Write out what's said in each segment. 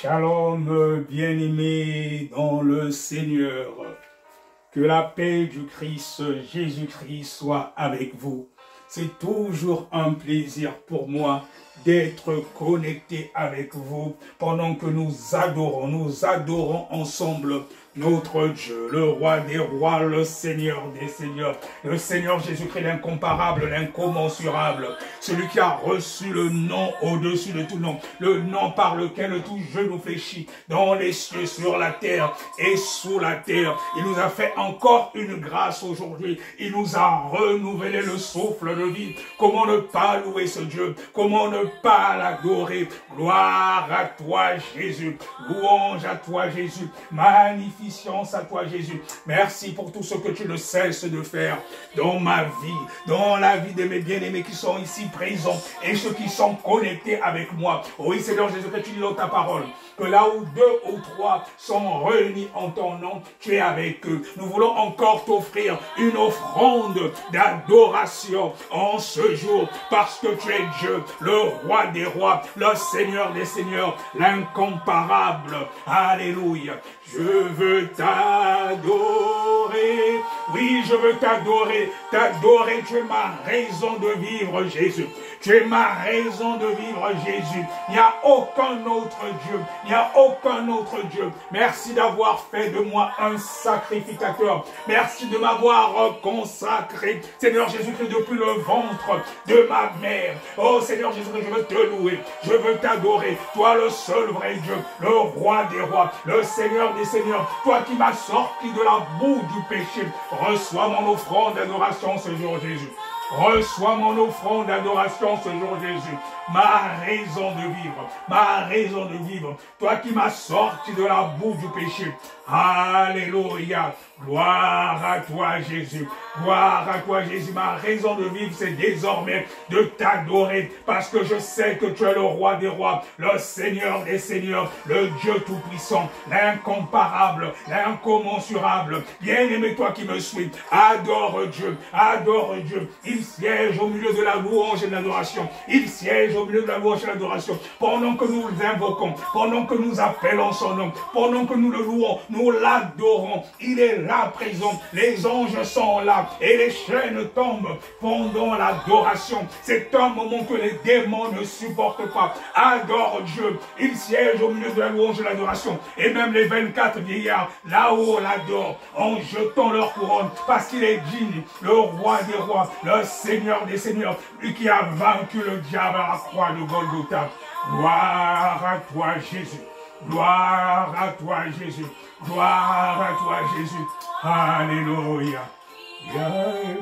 Shalom, bien-aimés dans le Seigneur. Que la paix du Christ Jésus-Christ soit avec vous. C'est toujours un plaisir pour moi d'être connecté avec vous pendant que nous adorons ensemble notre Dieu, le roi des rois, le Seigneur des seigneurs, le Seigneur Jésus-Christ, l'incomparable, l'incommensurable, celui qui a reçu le nom au-dessus de tout nom, le nom par lequel tout genou fléchit dans les cieux, sur la terre et sous la terre. Il nous a fait encore une grâce aujourd'hui. Il nous a renouvelé le souffle de vie. Comment ne pas louer ce Dieu? Comment ne pas l'adorer? Gloire à toi, Jésus. Louange à toi, Jésus. Magnifique à toi, Jésus. Merci pour tout ce que tu ne cesses de faire dans ma vie, dans la vie de mes bien-aimés qui sont ici présents et ceux qui sont connectés avec moi. Oui, Seigneur Jésus, que tu dis dans ta parole que là où 2 ou 3 sont réunis en ton nom, tu es avec eux. Nous voulons encore t'offrir une offrande d'adoration en ce jour, parce que tu es Dieu, le roi des rois, le Seigneur des seigneurs, l'incomparable. Alléluia. Je veux t'adorer. Oui, je veux t'adorer. T'adorer, tu es ma raison de vivre, Jésus. Tu es ma raison de vivre, Jésus. Il n'y a aucun autre Dieu. Il n'y a aucun autre Dieu. Merci d'avoir fait de moi un sacrificateur. Merci de m'avoir consacré, Seigneur Jésus-Christ, depuis le ventre de ma mère. Oh Seigneur Jésus-Christ, je veux te louer. Je veux t'adorer. Toi, le seul vrai Dieu, le roi des rois, le Seigneur des seigneurs. Toi qui m'as sorti de la boue du péché. Reçois mon offrande d'adoration ce jour, Jésus. Reçois mon offrande d'adoration ce jour, Jésus. Ma raison de vivre, ma raison de vivre. Toi qui m'as sorti de la boue du péché. Alléluia. Gloire à toi, Jésus. Gloire à toi, Jésus. Ma raison de vivre, c'est désormais de t'adorer, parce que je sais que tu es le roi des rois, le Seigneur des seigneurs, le Dieu tout-puissant, l'incomparable, l'incommensurable. Bien-aimé, toi qui me suis, adore Dieu, adore Dieu. Il siège au milieu de la louange et de l'adoration. Il siège au milieu de la louange et de l'adoration. Pendant que nous l'invoquons, pendant que nous appelons son nom, pendant que nous le louons, nous l'adorons. Il est là présent. Les anges sont là et les chaînes tombent pendant l'adoration. C'est un moment que les démons ne supportent pas. Adore Dieu. Il siège au milieu de la louange et de l'adoration. Et même les 24 vieillards, là-haut, l'adorent en jetant leur couronne, parce qu'il est digne, le roi des rois, le Seigneur des seigneurs, lui qui a vaincu le diable à la croix de Golgotha. Gloire à toi, Jésus. Gloire à toi, Jésus. Gloire à toi, Jésus. Alléluia. Viens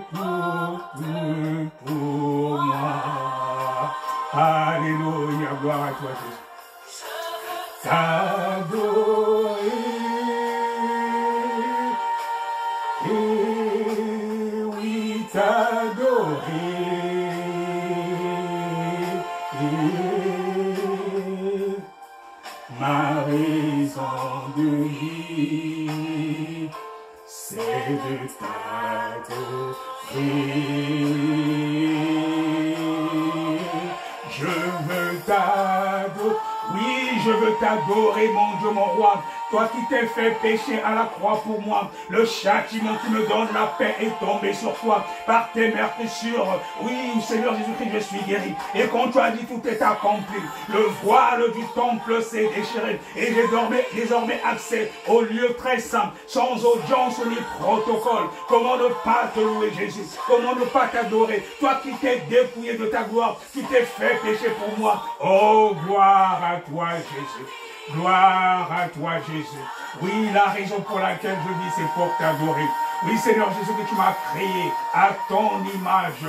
pour moi. Alléluia. Gloire à toi, Jésus. T'adorer. Et oui, t'adorer. Ma raison de vie, c'est de t'adorer. Je veux t'adorer. Oui, je veux t'adorer, mon Dieu, mon roi. Toi qui t'es fait pécher à la croix pour moi, le châtiment qui me donne la paix est tombé sur toi. Par tes meurtrissures, oui, Seigneur Jésus-Christ, je suis guéri. Et quand tu as dit tout est accompli, le voile du temple s'est déchiré. Et j'ai désormais accès au lieu très saint, sans audience ni protocole. Comment ne pas te louer, Jésus? Comment ne pas t'adorer? Toi qui t'es dépouillé de ta gloire, qui t'es fait pécher pour moi. Oh, gloire à toi, Jésus. Gloire à toi, Jésus. Oui, la raison pour laquelle je vis, c'est pour t'adorer. Oui, Seigneur Jésus, que tu m'as créé à ton image,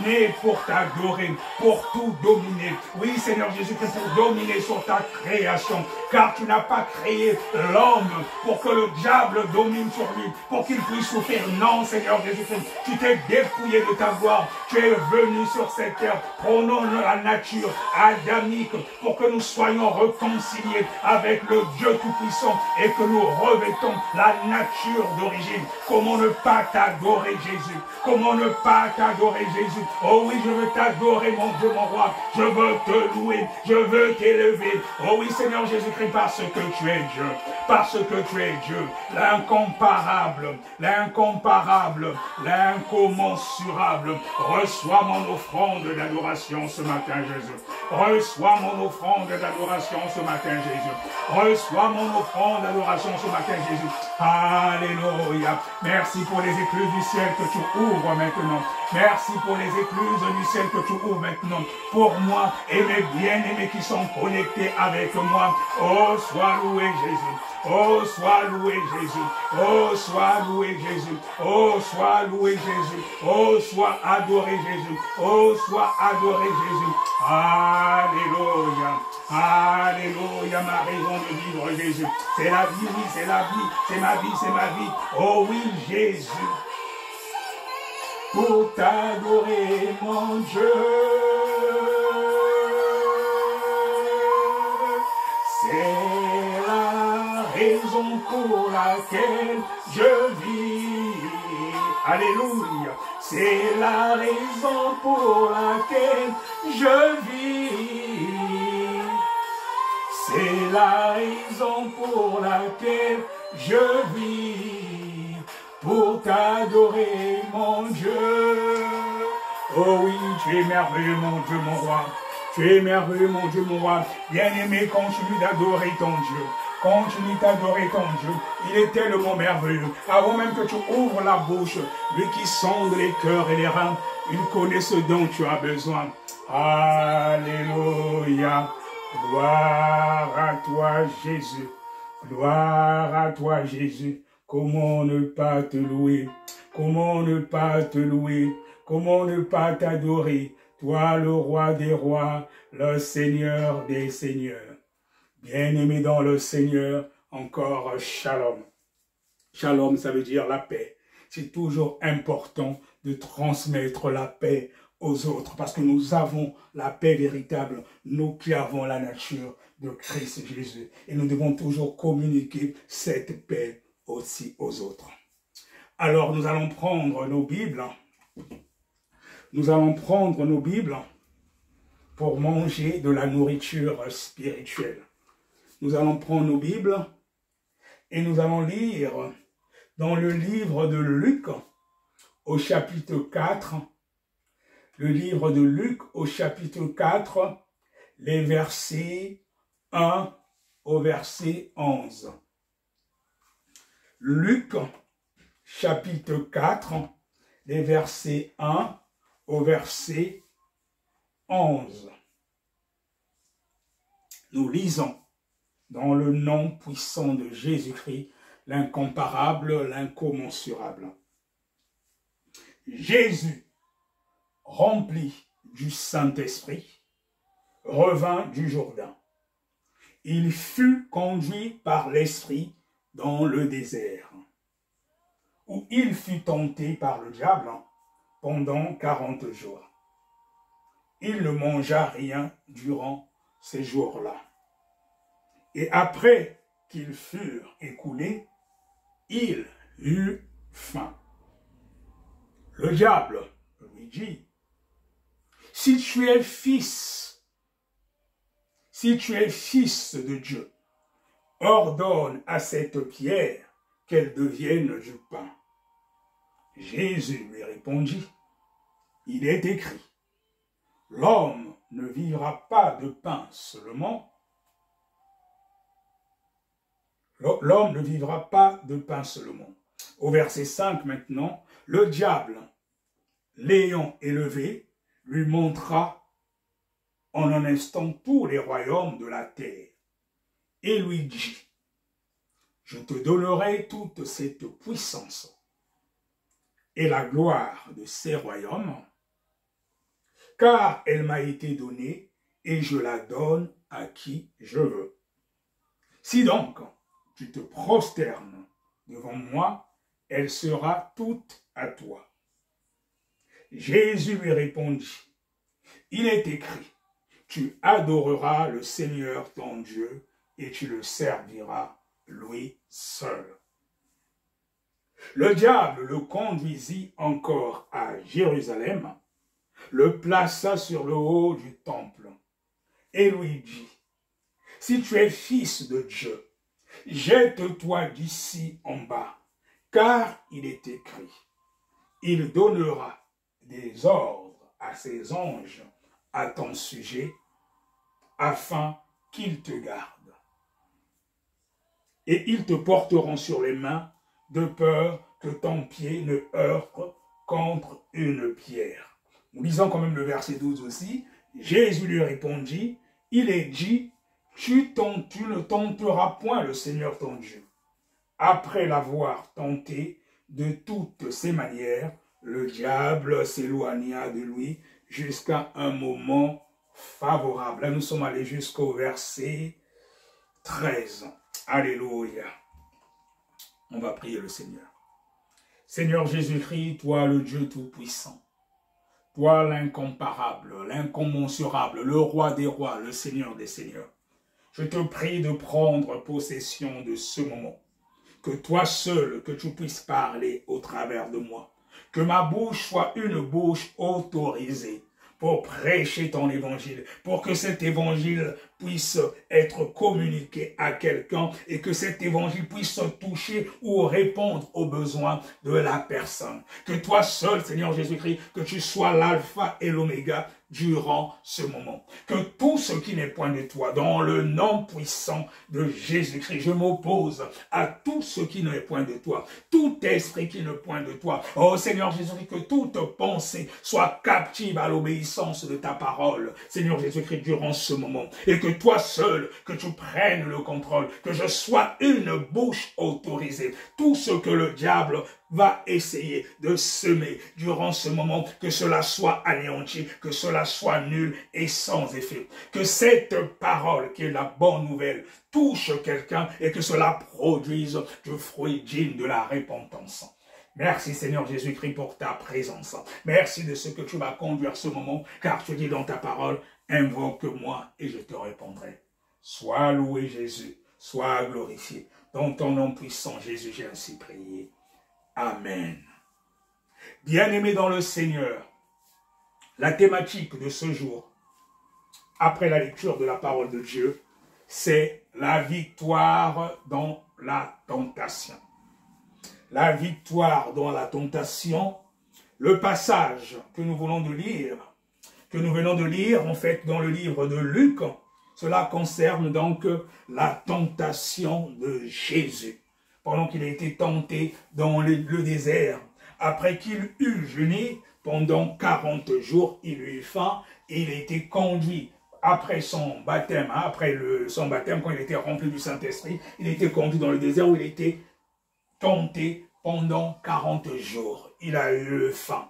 né pour t'adorer, pour tout dominer. Oui, Seigneur Jésus, que pour dominer sur ta création, car tu n'as pas créé l'homme pour que le diable domine sur lui, pour qu'il puisse souffrir. Non, Seigneur Jésus, tu t'es dépouillé de ta gloire, tu es venu sur cette terre, prenons la nature adamique pour que nous soyons réconciliés avec le Dieu Tout-Puissant et que nous revêtons la nature d'origine. Comment Comment ne pas t'adorer, Jésus? Comment ne pas t'adorer, Jésus? Oh oui, je veux t'adorer, mon Dieu, mon roi. Je veux te louer, je veux t'élever. Oh oui, Seigneur Jésus-Christ, parce que tu es Dieu. Parce que tu es Dieu. L'incomparable, l'incomparable, l'incommensurable. Reçois mon offrande d'adoration ce matin, Jésus. Reçois mon offrande d'adoration ce matin, Jésus. Reçois mon offrande d'adoration ce matin, Jésus. Alléluia. Merci pour les écluses du ciel que tu ouvres maintenant. Merci pour les écluses du ciel que tu ouvres maintenant. Pour moi et mes bien-aimés qui sont connectés avec moi. Oh, sois loué, Jésus. Oh, sois loué, Jésus. Oh, sois loué, Jésus. Oh, sois loué, Jésus. Oh, sois adoré, Jésus. Oh, sois adoré, Jésus. Alléluia. Alléluia, ma raison de vivre, Jésus. C'est la vie, oui, c'est la vie. C'est ma vie, c'est ma vie. Oh oui, Jésus. Pour t'adorer, mon Dieu. C'est la raison pour laquelle je vis. Alléluia. C'est la raison pour laquelle je vis. C'est la raison pour laquelle je vis. Pour t'adorer, mon Dieu. Oh oui, tu es merveilleux, mon Dieu, mon roi. Tu es merveilleux, mon Dieu, mon roi. Bien-aimé, continue d'adorer ton Dieu. Continue d'adorer ton Dieu. Il est tellement merveilleux. Avant même que tu ouvres la bouche, lui qui sonde les cœurs et les reins, il connaît ce dont tu as besoin. Alléluia. Gloire à toi, Jésus. Gloire à toi, Jésus. Comment ne pas te louer? Comment ne pas te louer? Comment ne pas t'adorer? Toi, le roi des rois, le Seigneur des seigneurs. Bien-aimé dans le Seigneur, encore shalom. Shalom, ça veut dire la paix. C'est toujours important de transmettre la paix aux autres, parce que nous avons la paix véritable, nous qui avons la nature de Christ Jésus. Et nous devons toujours communiquer cette paix aussi aux autres. Alors nous allons prendre nos Bibles. Nous allons prendre nos Bibles pour manger de la nourriture spirituelle. Nous allons prendre nos Bibles et nous allons lire dans le livre de Luc au chapitre 4, le livre de Luc au chapitre 4, les versets 1 au verset 11. Luc, chapitre 4, les versets 1 au verset 11. Nous lisons dans le nom puissant de Jésus-Christ, l'incomparable, l'incommensurable. Jésus, rempli du Saint-Esprit, revint du Jourdain. Il fut conduit par l'Esprit dans le désert, où il fut tenté par le diable pendant 40 jours. Il ne mangea rien durant ces jours-là. Et après qu'ils furent écoulés, il eut faim. Le diable lui dit, « Si tu es fils de Dieu, ordonne à cette pierre qu'elle devienne du pain. » Jésus lui répondit, « Il est écrit, l'homme ne vivra pas de pain seulement. L'homme ne vivra pas de pain seulement. » Au verset 5 maintenant, le diable, l'ayant élevé, lui montra en un instant tous les royaumes de la terre et lui dit, « Je te donnerai toute cette puissance et la gloire de ces royaumes, car elle m'a été donnée et je la donne à qui je veux. Si donc tu te prosternes devant moi, elle sera toute à toi. » Jésus lui répondit, « Il est écrit, tu adoreras le Seigneur ton Dieu et tu le serviras lui seul. » Le diable le conduisit encore à Jérusalem, le plaça sur le haut du temple et lui dit, « Si tu es fils de Dieu, jette-toi d'ici en bas, car il est écrit, il donnera des ordres à ses anges à ton sujet, afin qu'ils te gardent. Et ils te porteront sur les mains, de peur que ton pied ne heurte contre une pierre. » Nous lisons quand même le verset 12 aussi. Jésus lui répondit, il est dit, tu ne tenteras point le Seigneur ton Dieu. Après l'avoir tenté de toutes ses manières, le diable s'éloigna de lui jusqu'à un moment favorable. Là, nous sommes allés jusqu'au verset 13. Alléluia. On va prier le Seigneur. Seigneur Jésus-Christ, toi le Dieu Tout-Puissant, toi l'incomparable, l'incommensurable, le roi des rois, le Seigneur des seigneurs, je te prie de prendre possession de ce moment. Que toi seul, que tu puisses parler au travers de moi. Que ma bouche soit une bouche autorisée pour prêcher ton évangile, pour que cet évangile puisse être communiqué à quelqu'un et que cet évangile puisse toucher ou répondre aux besoins de la personne. Que toi seul, Seigneur Jésus-Christ, que tu sois l'alpha et l'oméga durant ce moment. Que tout ce qui n'est point de toi, dans le nom puissant de Jésus-Christ, je m'oppose à tout ce qui n'est point de toi, tout esprit qui n'est point de toi. Oh Seigneur Jésus-Christ, que toute pensée soit captive à l'obéissance de ta parole, Seigneur Jésus-Christ, durant ce moment. Et que toi seul, que tu prennes le contrôle, que je sois une bouche autorisée. Tout ce que le diable va essayer de semer durant ce moment, que cela soit anéanti, que cela soit nul et sans effet. Que cette parole, qui est la bonne nouvelle, touche quelqu'un et que cela produise du fruit digne de la repentance. Merci Seigneur Jésus-Christ pour ta présence. Merci de ce que tu vas conduire ce moment, car tu dis dans ta parole, invoque-moi et je te répondrai. Sois loué Jésus, sois glorifié. Dans ton nom puissant Jésus, j'ai ainsi prié. Amen. Bien-aimés dans le Seigneur, la thématique de ce jour, après la lecture de la parole de Dieu, c'est la victoire dans la tentation. La victoire dans la tentation, le passage que nous venons de lire, en fait dans le livre de Luc, cela concerne donc la tentation de Jésus. Pendant qu'il a été tenté dans le désert, après qu'il eut jeûné pendant 40 jours, il eut faim, et il a été conduit après son baptême, son baptême, quand il était rempli du Saint-Esprit, il a été conduit dans le désert où il a été tenté pendant 40 jours. Il a eu faim.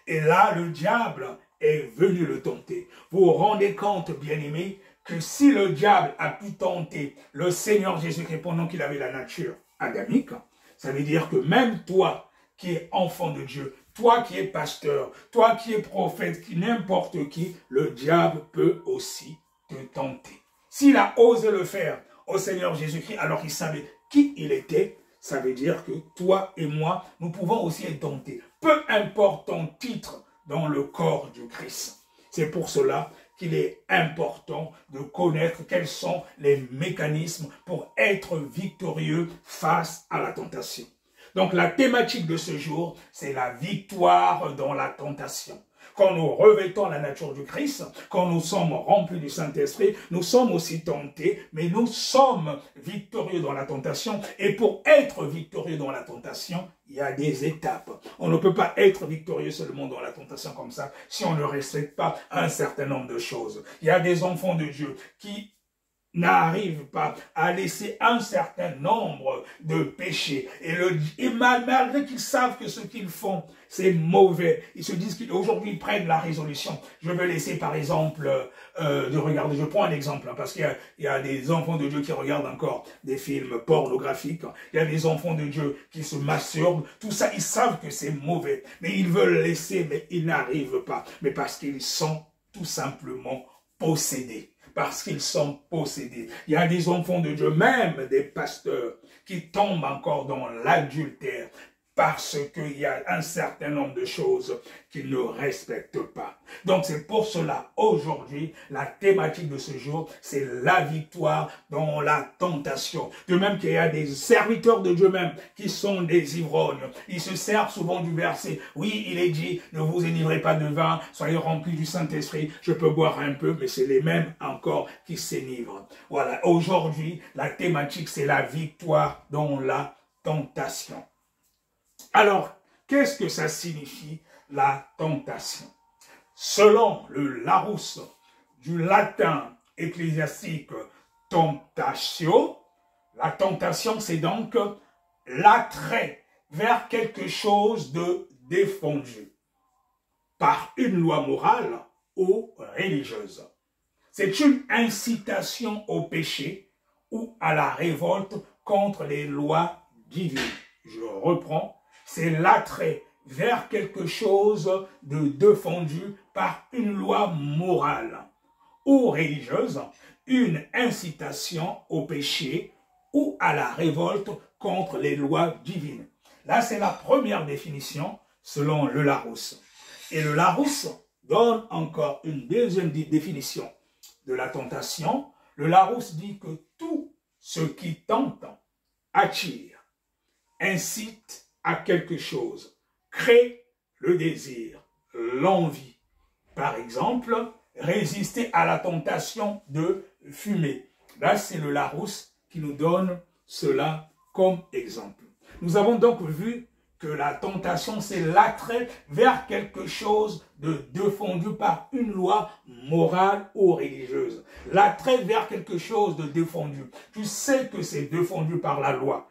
Et là, le diable est venu le tenter. Vous vous rendez compte, bien-aimés, que si le diable a pu tenter le Seigneur Jésus-Christ pendant qu'il avait la nature adamique, ça veut dire que même toi qui es enfant de Dieu, toi qui es pasteur, toi qui es prophète, n'importe qui, le diable peut aussi te tenter. S'il a osé le faire au Seigneur Jésus-Christ alors qu'il savait qui il était, ça veut dire que toi et moi, nous pouvons aussi être tentés. Peu importe ton titre dans le corps du Christ. C'est pour cela qu'il est important de connaître quels sont les mécanismes pour être victorieux face à la tentation. Donc la thématique de ce jour, c'est la victoire dans la tentation. Quand nous revêtons la nature du Christ, quand nous sommes remplis du Saint-Esprit, nous sommes aussi tentés, mais nous sommes victorieux dans la tentation. Et pour être victorieux dans la tentation, il y a des étapes. On ne peut pas être victorieux seulement dans la tentation comme ça si on ne respecte pas un certain nombre de choses. Il y a des enfants de Dieu qui n'arrivent pas à laisser un certain nombre de péchés. Et malgré qu'ils savent que ce qu'ils font, c'est mauvais, ils se disent qu'aujourd'hui ils prennent la résolution. Je vais laisser par exemple de regarder, je prends un exemple, hein, parce qu'il y a des enfants de Dieu qui regardent encore des films pornographiques, hein. Il y a des enfants de Dieu qui se masturbent, tout ça, ils savent que c'est mauvais, mais ils veulent laisser, mais ils n'arrivent pas, mais parce qu'ils sont tout simplement possédés. Parce qu'ils sont possédés. Il y a des enfants de Dieu, même des pasteurs, qui tombent encore dans l'adultère, parce qu'il y a un certain nombre de choses qu'il ne respecte pas. Donc c'est pour cela, aujourd'hui, la thématique de ce jour, c'est la victoire dans la tentation. De même qu'il y a des serviteurs de Dieu même qui sont des ivrognes. Ils se servent souvent du verset. Oui, il est dit, ne vous enivrez pas de vin, soyez remplis du Saint-Esprit. Je peux boire un peu, mais c'est les mêmes encore qui s'enivrent. Voilà, aujourd'hui, la thématique, c'est la victoire dans la tentation. Alors, qu'est-ce que ça signifie, la tentation? Selon le Larousse du latin ecclésiastique tentatio, la tentation, c'est donc l'attrait vers quelque chose de défendu par une loi morale ou religieuse. C'est une incitation au péché ou à la révolte contre les lois divines. Je reprends. C'est l'attrait vers quelque chose de défendu par une loi morale ou religieuse, une incitation au péché ou à la révolte contre les lois divines. Là, c'est la première définition selon le Larousse. Et le Larousse donne encore une deuxième définition de la tentation. Le Larousse dit que tout ce qui tente, attire, incite à quelque chose, crée le désir, l'envie. Par exemple, résister à la tentation de fumer. Là, c'est le Larousse qui nous donne cela comme exemple. Nous avons donc vu que la tentation, c'est l'attrait vers quelque chose de défendu par une loi morale ou religieuse. L'attrait vers quelque chose de défendu. Tu sais que c'est défendu par la loi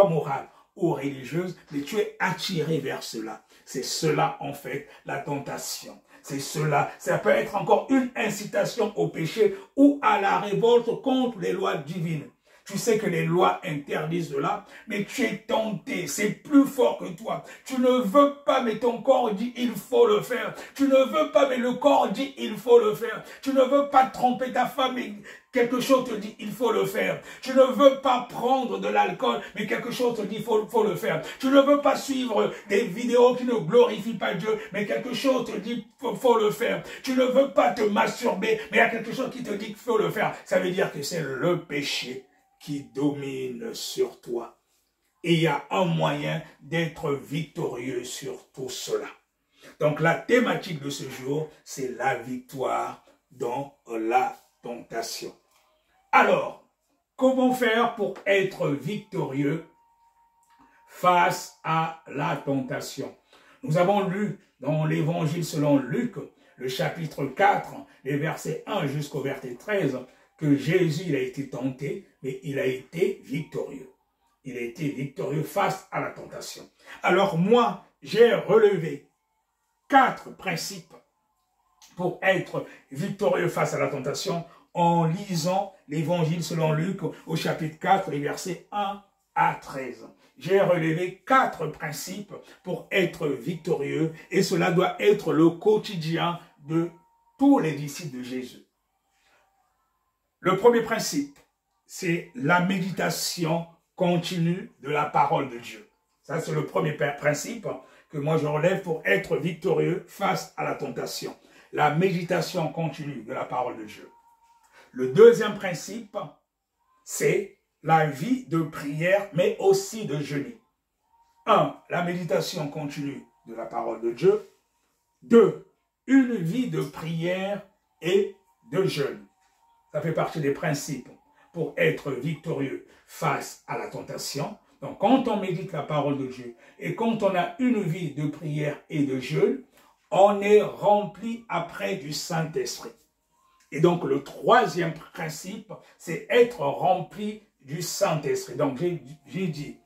morale ou religieuse, mais tu es attiré vers cela. C'est cela, en fait, la tentation. C'est cela. Ça peut être encore une incitation au péché ou à la révolte contre les lois divines. Tu sais que les lois interdisent cela, mais tu es tenté, c'est plus fort que toi. Tu ne veux pas, mais ton corps dit il faut le faire. Tu ne veux pas, mais le corps dit il faut le faire. Tu ne veux pas tromper ta femme, mais quelque chose te dit il faut le faire. Tu ne veux pas prendre de l'alcool, mais quelque chose te dit il faut le faire. Tu ne veux pas suivre des vidéos qui ne glorifient pas Dieu, mais quelque chose te dit faut le faire. Tu ne veux pas te masturber, mais il y a quelque chose qui te dit qu'il faut le faire. Ça veut dire que c'est le péché qui domine sur toi. Et il y a un moyen d'être victorieux sur tout cela. Donc la thématique de ce jour, c'est la victoire dans la tentation. Alors, comment faire pour être victorieux face à la tentation? Nous avons lu dans l'évangile selon Luc, le chapitre 4, les versets 1 jusqu'au verset 13, que Jésus il a été tenté, mais il a été victorieux. Il a été victorieux face à la tentation. Alors moi, j'ai relevé 4 principes pour être victorieux face à la tentation en lisant l'évangile selon Luc au chapitre 4, les versets 1 à 13. J'ai relevé 4 principes pour être victorieux et cela doit être le quotidien de tous les disciples de Jésus. Le premier principe, c'est la méditation continue de la parole de Dieu. Ça, c'est le premier principe que moi je relève pour être victorieux face à la tentation. La méditation continue de la parole de Dieu. Le deuxième principe, c'est la vie de prière, mais aussi de jeûne. 1. La méditation continue de la parole de Dieu. 2. Une vie de prière et de jeûne. Ça fait partie des principes pour être victorieux face à la tentation. Donc, quand on médite la parole de Dieu et quand on a une vie de prière et de jeûne, on est rempli après du Saint-Esprit. Et donc, le troisième principe, c'est être rempli du Saint-Esprit. Donc, j'ai dit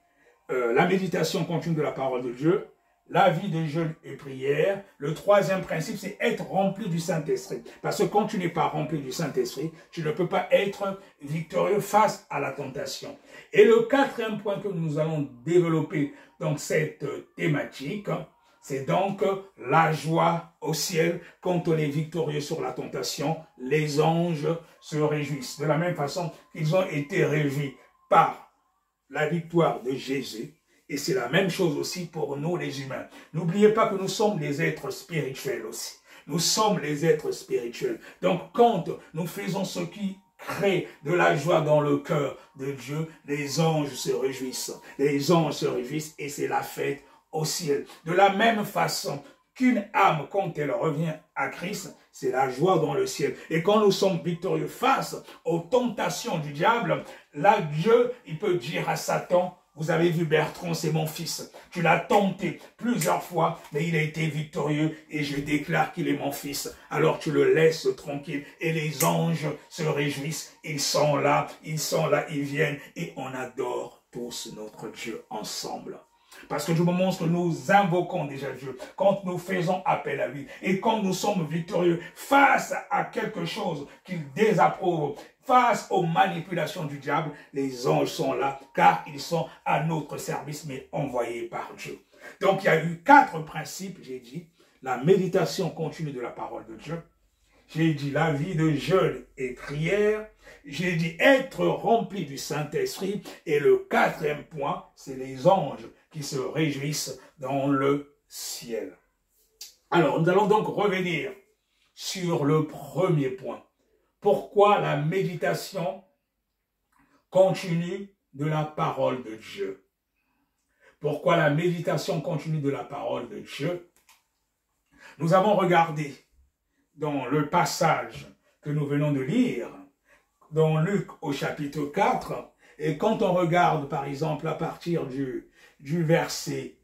la méditation continue de la parole de Dieu, la vie de jeûne et prière. Le troisième principe, c'est être rempli du Saint-Esprit. Parce que quand tu n'es pas rempli du Saint-Esprit, tu ne peux pas être victorieux face à la tentation. Et le quatrième point que nous allons développer dans cette thématique, c'est donc la joie au ciel. Quand on est victorieux sur la tentation, les anges se réjouissent. De la même façon qu'ils ont été réjouis par la victoire de Jésus, Et c'est la même chose aussi pour nous les humains. N'oubliez pas que nous sommes des êtres spirituels aussi. Nous sommes les êtres spirituels. Donc quand nous faisons ce qui crée de la joie dans le cœur de Dieu, les anges se réjouissent. Les anges se réjouissent et c'est la fête au ciel. De la même façon qu'une âme, quand elle revient à Christ, c'est la joie dans le ciel. Et quand nous sommes victorieux face aux tentations du diable, là, Dieu, il peut dire à Satan, vous avez vu Bertrand, c'est mon fils. Tu l'as tenté plusieurs fois, mais il a été victorieux et je déclare qu'il est mon fils. Alors tu le laisses tranquille et les anges se réjouissent. Ils sont là, ils viennent et on adore tous notre Dieu ensemble. Parce que du moment où nous invoquons déjà Dieu, quand nous faisons appel à lui, et quand nous sommes victorieux face à quelque chose qu'il désapprouve, face aux manipulations du diable, les anges sont là, car ils sont à notre service, mais envoyés par Dieu. Donc il y a eu 4 principes, j'ai dit, la méditation continue de la parole de Dieu, j'ai dit la vie de jeûne et prière, j'ai dit être rempli du Saint-Esprit, et le 4e point, c'est les anges qui se réjouissent dans le ciel. Alors, nous allons donc revenir sur le premier point. Pourquoi la méditation continue de la parole de Dieu? Pourquoi la méditation continue de la parole de Dieu? Nous avons regardé dans le passage que nous venons de lire, dans Luc au chapitre 4, et quand on regarde par exemple à partir du verset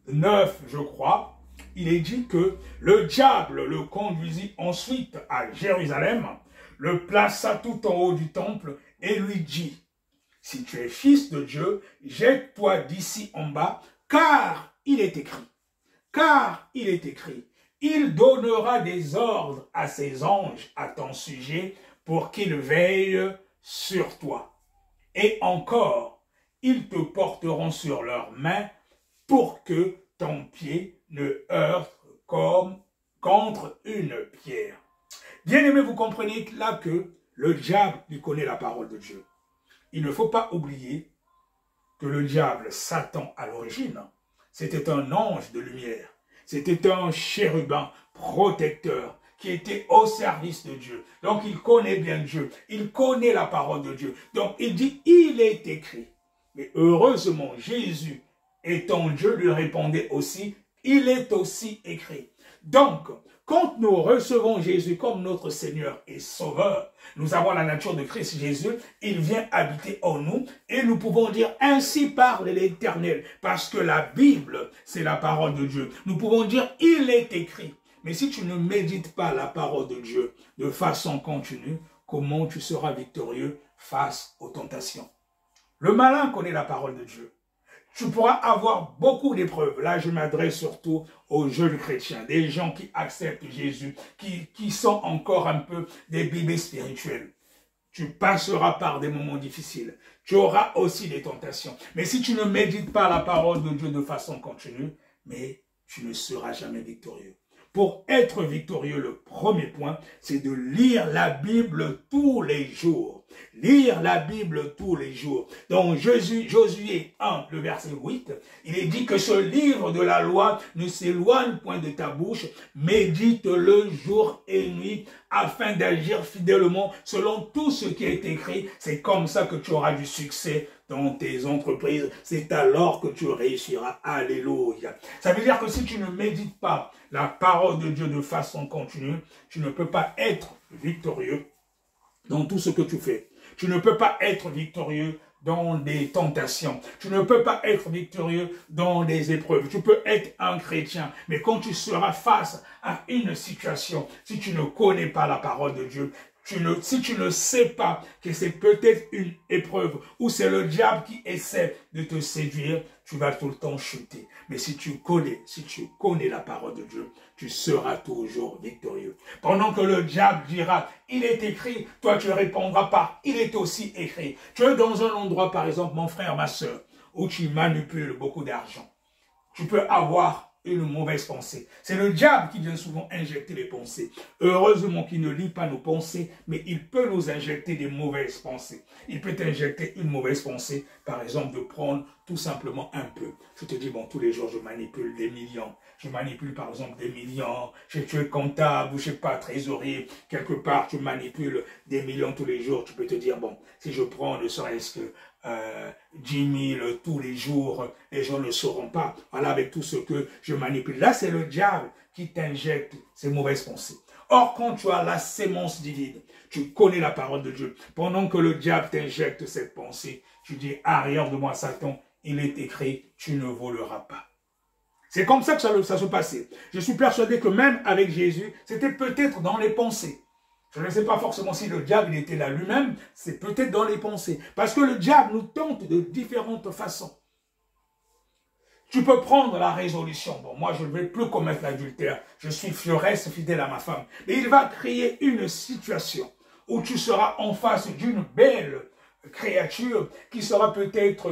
9, je crois, il est dit que le diable le conduisit ensuite à Jérusalem, le plaça tout en haut du temple et lui dit, si tu es fils de Dieu, jette-toi d'ici en bas, car il est écrit, il donnera des ordres à ses anges à ton sujet pour qu'ils veillent sur toi. Et encore, ils te porteront sur leurs mains pour que ton pied ne heurte comme contre une pierre. Bien-aimés, vous comprenez là que le diable, il connaît la parole de Dieu. Il ne faut pas oublier que le diable, Satan à l'origine, c'était un ange de lumière. C'était un chérubin protecteur qui était au service de Dieu. Donc il connaît bien Dieu. Il connaît la parole de Dieu. Donc il dit, il est écrit. Mais heureusement, Jésus, étant Dieu, lui répondait aussi, il est aussi écrit. Donc, quand nous recevons Jésus comme notre Seigneur et Sauveur, nous avons la nature de Christ Jésus, il vient habiter en nous et nous pouvons dire ainsi parle l'Éternel, parce que la Bible, c'est la parole de Dieu. Nous pouvons dire il est écrit. Mais si tu ne médites pas la parole de Dieu de façon continue, comment tu seras victorieux face aux tentations? Le malin connaît la parole de Dieu. Tu pourras avoir beaucoup d'épreuves. Là, je m'adresse surtout aux jeunes chrétiens, des gens qui acceptent Jésus, qui sont encore un peu des bébés spirituels. Tu passeras par des moments difficiles. Tu auras aussi des tentations. Mais si tu ne médites pas la parole de Dieu de façon continue, mais tu ne seras jamais victorieux. Pour être victorieux, le premier point, c'est de lire la Bible tous les jours. Lire la Bible tous les jours. Dans Josué 1, le verset 8, il est dit que ce livre de la loi ne s'éloigne point de ta bouche, médite-le jour et nuit, afin d'agir fidèlement selon tout ce qui est écrit. C'est comme ça que tu auras du succès dans tes entreprises. C'est alors que tu réussiras. Alléluia. Ça veut dire que si tu ne médites pas la parole de Dieu de façon continue, tu ne peux pas être victorieux dans tout ce que tu fais. Tu ne peux pas être victorieux dans des tentations. Tu ne peux pas être victorieux dans des épreuves. Tu peux être un chrétien, mais quand tu seras face à une situation, si tu ne connais pas la parole de Dieu, si tu ne sais pas que c'est peut-être une épreuve ou c'est le diable qui essaie de te séduire, tu vas tout le temps chuter. Mais si tu connais la parole de Dieu, tu seras toujours victorieux. Pendant que le diable dira, il est écrit, toi tu répondras par, il est aussi écrit. Tu es dans un endroit, par exemple, mon frère, ma soeur, où tu manipules beaucoup d'argent. Tu peux avoir une mauvaise pensée. C'est le diable qui vient souvent injecter les pensées. Heureusement qu'il ne lit pas nos pensées, mais il peut nous injecter des mauvaises pensées. Il peut injecter une mauvaise pensée, par exemple, de prendre tout simplement un peu. Je te dis, bon, tous les jours, je manipule des millions. Je manipule, par exemple, des millions. Tu es comptable ou, je sais pas, trésorier. Quelque part, tu manipules des millions tous les jours. Tu peux te dire, bon, si je prends ne serait-ce que 10 000 tous les jours, les gens ne sauront pas. Voilà, avec tout ce que je manipule. Là, c'est le diable qui t'injecte ces mauvaises pensées. Or, quand tu as la sémence divine, tu connais la parole de Dieu. Pendant que le diable t'injecte cette pensée, tu dis, arrière de moi, Satan, il est écrit, tu ne voleras pas. C'est comme ça que ça se passait. Je suis persuadé que même avec Jésus, c'était peut-être dans les pensées. Je ne sais pas forcément si le diable était là lui-même, c'est peut-être dans les pensées. Parce que le diable nous tente de différentes façons. Tu peux prendre la résolution. Bon, moi, je ne vais plus commettre l'adultère. Je reste fidèle à ma femme. Mais il va créer une situation où tu seras en face d'une belle créature qui sera peut-être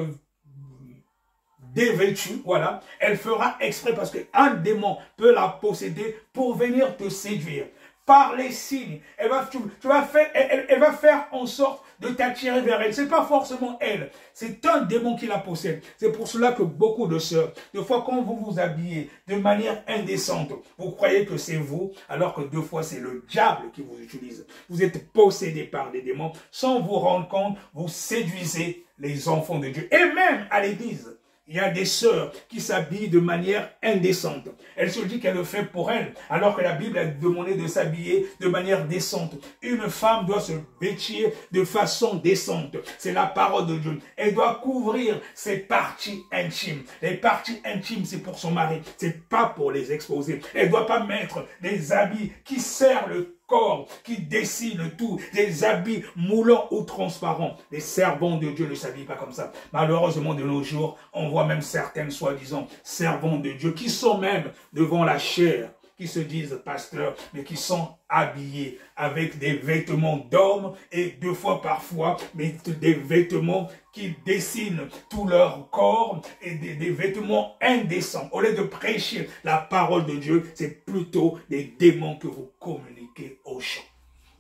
dévêtue, voilà. Elle fera exprès parce qu'un démon peut la posséder pour venir te séduire. Par les signes, elle va faire en sorte de t'attirer vers elle. Ce n'est pas forcément elle, c'est un démon qui la possède. C'est pour cela que beaucoup de sœurs, des fois quand vous vous habillez de manière indécente, vous croyez que c'est vous, alors que deux fois c'est le diable qui vous utilise. Vous êtes possédé par des démons, sans vous rendre compte, vous séduisez les enfants de Dieu. Et même à l'église, il y a des sœurs qui s'habillent de manière indécente. Elle se dit qu'elle le fait pour elle, alors que la Bible a demandé de s'habiller de manière décente. Une femme doit se vêtir de façon décente. C'est la parole de Dieu. Elle doit couvrir ses parties intimes. Les parties intimes, c'est pour son mari. C'est pas pour les exposer. Elle ne doit pas mettre des habits qui serrent le corps, qui dessinent tout, des habits moulants ou transparents. Les servants de Dieu ne s'habillent pas comme ça. Malheureusement, de nos jours, on voit même certaines soi-disant servants de Dieu qui sont même devant la chair, qui se disent pasteurs, mais qui sont habillés avec des vêtements d'hommes et deux fois parfois, mais des vêtements qui dessinent tout leur corps et des vêtements indécents. Au lieu de prêcher la parole de Dieu, c'est plutôt des démons que vous communiquez au champ.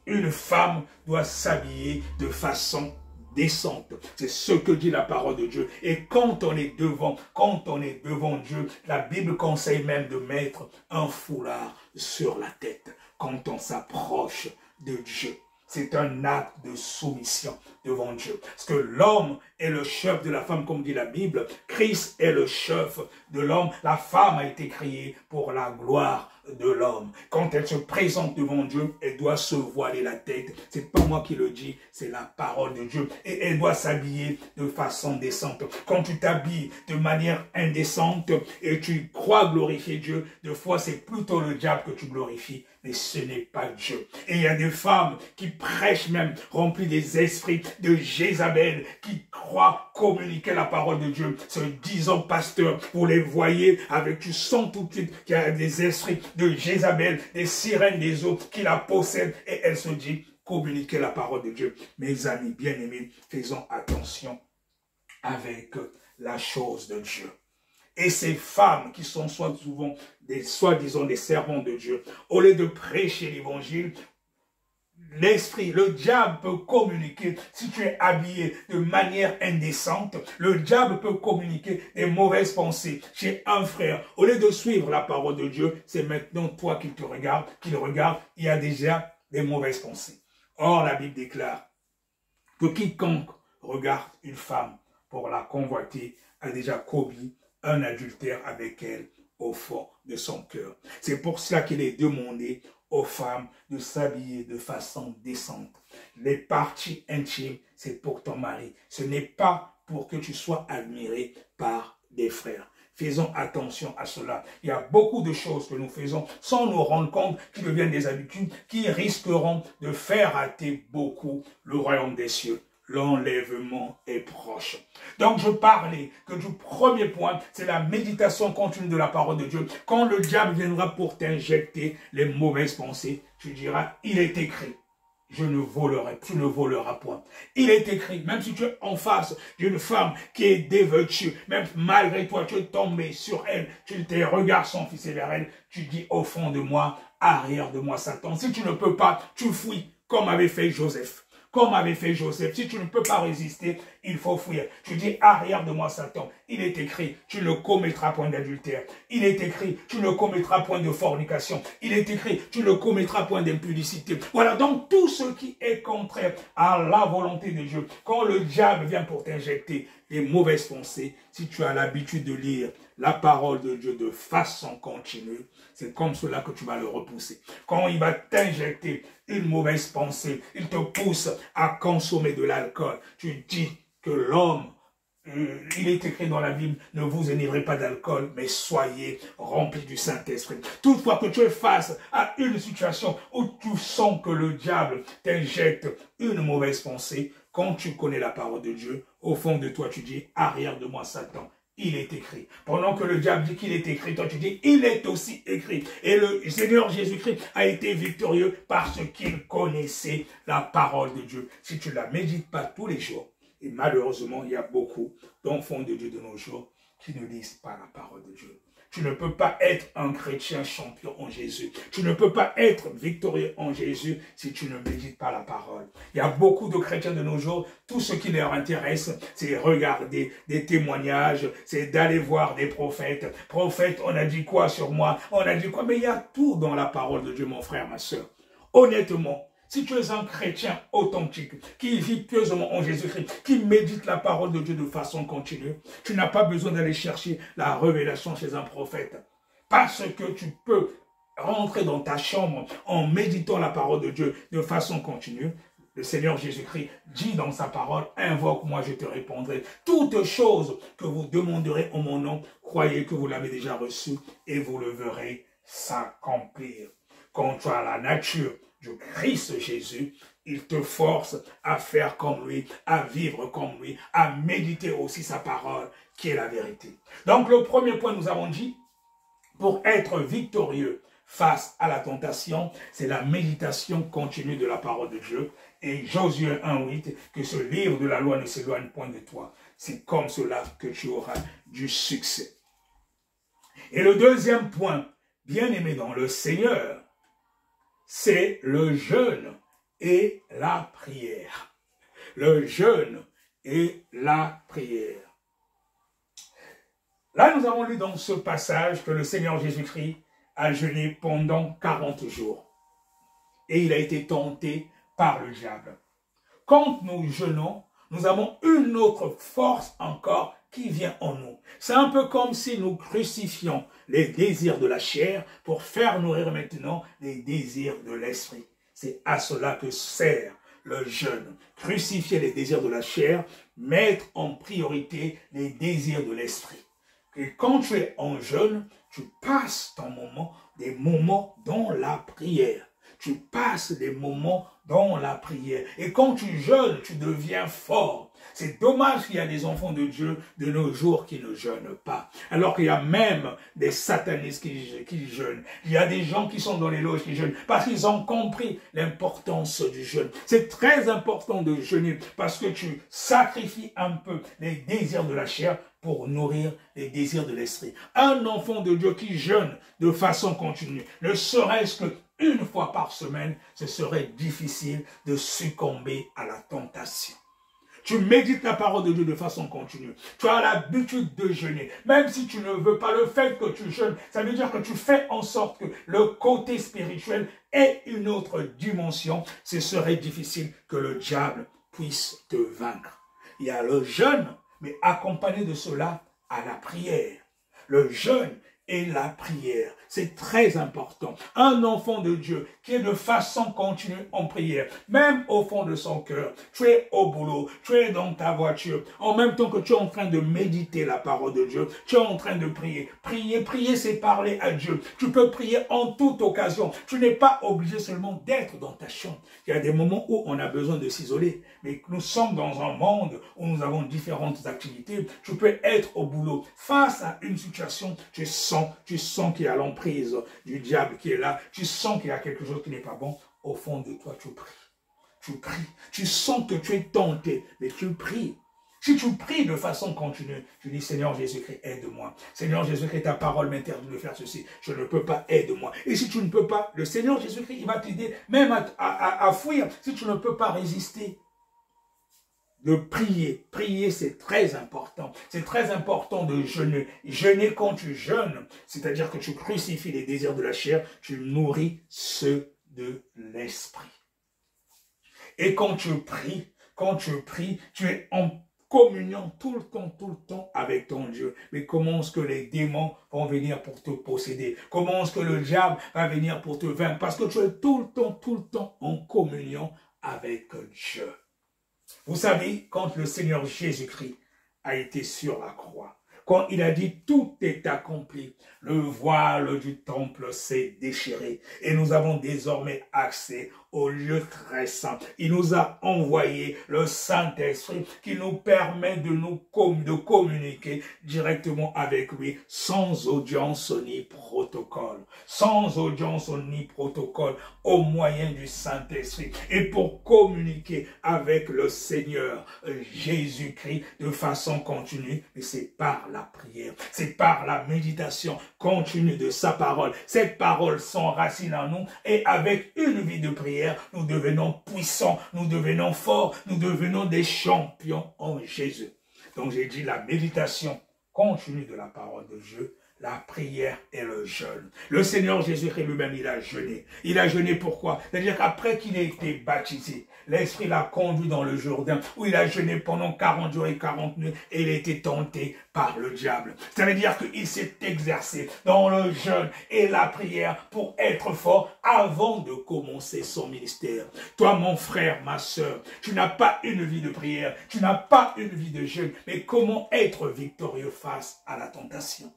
Une femme doit s'habiller de façon décente. C'est ce que dit la parole de Dieu. Et quand on est devant Dieu, la Bible conseille même de mettre un foulard sur la tête quand on s'approche de Dieu. C'est un acte de soumission devant Dieu. Parce que l'homme est le chef de la femme, comme dit la Bible. Christ est le chef de l'homme. La femme a été créée pour la gloire de l'homme. Quand elle se présente devant Dieu, elle doit se voiler la tête. C'est pas moi qui le dis, c'est la parole de Dieu. Et elle doit s'habiller de façon décente. Quand tu t'habilles de manière indécente et tu crois glorifier Dieu, des fois c'est plutôt le diable que tu glorifies, mais ce n'est pas Dieu. Et il y a des femmes qui prêchent même, remplies des esprits de Jézabel, qui croient communiquer la parole de Dieu, se disant pasteur. Vous les voyez avec, tu sens tout de suite qu'il y a des esprits de Jézabel, des sirènes des eaux qui la possèdent, et elle se dit communiquer la parole de Dieu. Mes amis bien-aimés, faisons attention avec la chose de Dieu. Et ces femmes qui sont souvent soi-disant des servantes de Dieu, au lieu de prêcher l'évangile, l'esprit, le diable peut communiquer, si tu es habillé de manière indécente, le diable peut communiquer des mauvaises pensées chez un frère. Au lieu de suivre la parole de Dieu, c'est maintenant toi qui te regarde, qu'il regarde, il y a déjà des mauvaises pensées. Or, la Bible déclare que quiconque regarde une femme pour la convoiter a déjà commis un adultère avec elle au fond de son cœur. C'est pour cela qu'il est demandé aux femmes de s'habiller de façon décente. Les parties intimes, c'est pour ton mari. Ce n'est pas pour que tu sois admiré par des frères. Faisons attention à cela. Il y a beaucoup de choses que nous faisons sans nous rendre compte qui deviennent des habitudes qui risqueront de faire rater beaucoup le royaume des cieux. L'enlèvement est proche. Donc je parlais que du premier point, c'est la méditation continue de la parole de Dieu. Quand le diable viendra pour t'injecter les mauvaises pensées, tu diras, il est écrit. je ne volerai, tu ne voleras point. Il est écrit, même si tu es en face d'une femme qui est dévêtue, même malgré toi, tu es tombé sur elle, tes regards sont fixés vers elle, tu dis au fond de moi, arrière de moi Satan. Si tu ne peux pas, tu fuis, comme avait fait Joseph. Comme avait fait Joseph, si tu ne peux pas résister, il faut fuir. Tu dis, arrière de moi Satan. Il est écrit, tu ne commettras point d'adultère. Il est écrit, tu ne commettras point de fornication. Il est écrit, tu ne commettras point d'impudicité. Voilà, donc tout ce qui est contraire à la volonté de Dieu, quand le diable vient pour t'injecter des mauvaises pensées, si tu as l'habitude de lire la parole de Dieu de façon continue, c'est comme cela que tu vas le repousser. Quand il va t'injecter une mauvaise pensée, il te pousse à consommer de l'alcool, tu dis que l'homme, il est écrit dans la Bible, ne vous enivrez pas d'alcool, mais soyez remplis du Saint-Esprit. Toutefois que tu es face à une situation où tu sens que le diable t'injecte une mauvaise pensée, quand tu connais la parole de Dieu, au fond de toi, tu dis, arrière de moi, Satan. Il est écrit. Pendant que le diable dit qu'il est écrit, toi tu dis, il est aussi écrit. Et le Seigneur Jésus-Christ a été victorieux parce qu'il connaissait la parole de Dieu. Si tu ne la médites pas tous les jours, et malheureusement, il y a beaucoup d'enfants de Dieu de nos jours qui ne lisent pas la parole de Dieu. Tu ne peux pas être un chrétien champion en Jésus. Tu ne peux pas être victorieux en Jésus si tu ne médites pas la parole. Il y a beaucoup de chrétiens de nos jours, tout ce qui leur intéresse, c'est regarder des témoignages, c'est d'aller voir des prophètes. Prophète, on a dit quoi sur moi? On a dit quoi? Mais il y a tout dans la parole de Dieu, mon frère, ma soeur. Honnêtement, si tu es un chrétien authentique, qui vit pieusement en Jésus-Christ, qui médite la parole de Dieu de façon continue, tu n'as pas besoin d'aller chercher la révélation chez un prophète. Parce que tu peux rentrer dans ta chambre en méditant la parole de Dieu de façon continue. Le Seigneur Jésus-Christ dit dans sa parole, invoque-moi, je te répondrai. Toutes choses que vous demanderez en mon nom, croyez que vous l'avez déjà reçu et vous le verrez s'accomplir. Quand tu as la nature du Christ Jésus, il te force à faire comme lui, à vivre comme lui, à méditer aussi sa parole, qui est la vérité. Donc le premier point, nous avons dit, pour être victorieux face à la tentation, c'est la méditation continue de la parole de Dieu. Et Josué 1,8, que ce livre de la loi ne s'éloigne point de toi. C'est comme cela que tu auras du succès. Et le deuxième point, bien aimé dans le Seigneur, c'est le jeûne et la prière. Le jeûne et la prière. Là, nous avons lu dans ce passage que le Seigneur Jésus-Christ a jeûné pendant 40 jours. Et il a été tenté par le diable. Quand nous jeûnons, nous avons une autre force encore qui vient en nous. C'est un peu comme si nous crucifions les désirs de la chair pour faire nourrir maintenant les désirs de l'esprit. C'est à cela que sert le jeûne. Crucifier les désirs de la chair, mettre en priorité les désirs de l'esprit. Et quand tu es en jeûne, tu passes des moments dans la prière. Tu passes des moments dans la prière. Et quand tu jeûnes, tu deviens fort. C'est dommage qu'il y a des enfants de Dieu de nos jours qui ne jeûnent pas. Alors qu'il y a même des satanistes qui jeûnent. Il y a des gens qui sont dans les loges qui jeûnent parce qu'ils ont compris l'importance du jeûne. C'est très important de jeûner parce que tu sacrifies un peu les désirs de la chair pour nourrir les désirs de l'esprit. Un enfant de Dieu qui jeûne de façon continue, ne serait-ce qu'une fois par semaine, ce serait difficile de succomber à la tentation. Tu médites la parole de Dieu de façon continue. Tu as l'habitude de jeûner. Même si tu ne veux pas le fait que tu jeûnes, ça veut dire que tu fais en sorte que le côté spirituel ait une autre dimension. Ce serait difficile que le diable puisse te vaincre. Il y a le jeûne, mais accompagné de cela, à la prière. Le jeûne et la prière, c'est très important. Un enfant de Dieu qui est de façon continue en prière, même au fond de son cœur, tu es au boulot, tu es dans ta voiture, en même temps que tu es en train de méditer la parole de Dieu, tu es en train de prier. Prier, c'est parler à Dieu. Tu peux prier en toute occasion. Tu n'es pas obligé seulement d'être dans ta chambre. Il y a des moments où on a besoin de s'isoler, mais nous sommes dans un monde où nous avons différentes activités. Tu peux être au boulot. Face à une situation, tu sens qu'il y a l'emprise du diable qui est là. Tu sens qu'il y a quelque chose qui n'est pas bon. Au fond de toi, tu pries. tu pries. Tu sens que tu es tenté, mais tu pries. Si tu pries de façon continue, tu dis, Seigneur Jésus-Christ, aide-moi. Seigneur Jésus-Christ, ta parole m'interdit de faire ceci. Je ne peux pas, aide-moi. Et si tu ne peux pas, le Seigneur Jésus-Christ, il va t'aider même à fuir. Si tu ne peux pas résister, de prier. Prier, c'est très important. C'est très important de jeûner. Jeûner quand tu jeûnes, c'est-à-dire que tu crucifies les désirs de la chair, tu nourris ceux de l'esprit. Et quand tu pries, tu es en communion tout le temps avec ton Dieu. Mais comment est-ce que les démons vont venir pour te posséder? Comment est-ce que le diable va venir pour te vaincre? Parce que tu es tout le temps en communion avec Dieu. Vous savez, quand le Seigneur Jésus-Christ a été sur la croix, quand il a dit tout est accompli, le voile du temple s'est déchiré et nous avons désormais accès au lieu très saint. Il nous a envoyé le Saint-Esprit qui nous permet de communiquer directement avec lui sans audience ni protocole. Sans audience ni protocole au moyen du Saint-Esprit. Et pour communiquer avec le Seigneur Jésus-Christ de façon continue, c'est par la prière, c'est par la méditation continue de sa parole. Cette parole s'enracine en nous et avec une vie de prière, nous devenons puissants, nous devenons forts, nous devenons des champions en Jésus. Donc j'ai dit la méditation continue de la parole de Dieu, la prière et le jeûne. Le Seigneur Jésus-Christ lui-même, il a jeûné. Il a jeûné pourquoi? C'est-à-dire qu'après qu'il ait été baptisé, l'Esprit l'a conduit dans le Jourdain, où il a jeûné pendant 40 jours et 40 nuits, et il a été tenté par le diable. Ça veut dire qu'il s'est exercé dans le jeûne et la prière pour être fort avant de commencer son ministère. Toi, mon frère, ma soeur, tu n'as pas une vie de prière, tu n'as pas une vie de jeûne, mais comment être victorieux face à la tentation?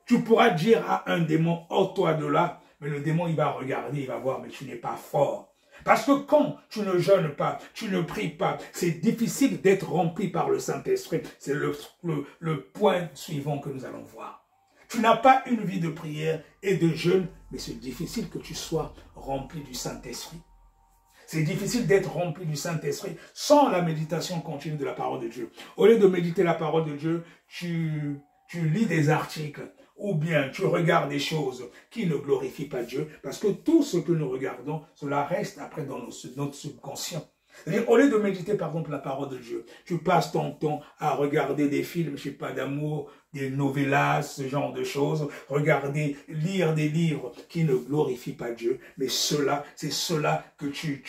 Tu pourras dire à un démon, ôte-toi de là, mais le démon, il va regarder, il va voir, mais tu n'es pas fort. Parce que quand tu ne jeûnes pas, tu ne pries pas, c'est difficile d'être rempli par le Saint-Esprit. C'est le point suivant que nous allons voir. Tu n'as pas une vie de prière et de jeûne, mais c'est difficile que tu sois rempli du Saint-Esprit. C'est difficile d'être rempli du Saint-Esprit sans la méditation continue de la parole de Dieu. Au lieu de méditer la parole de Dieu, tu lis des articles, ou bien tu regardes des choses qui ne glorifient pas Dieu, parce que tout ce que nous regardons, cela reste après dans notre subconscient. Au lieu de méditer par exemple la parole de Dieu, tu passes ton temps à regarder des films, je sais pas, d'amour, des novellas, ce genre de choses, lire des livres qui ne glorifient pas Dieu, mais c'est cela que tu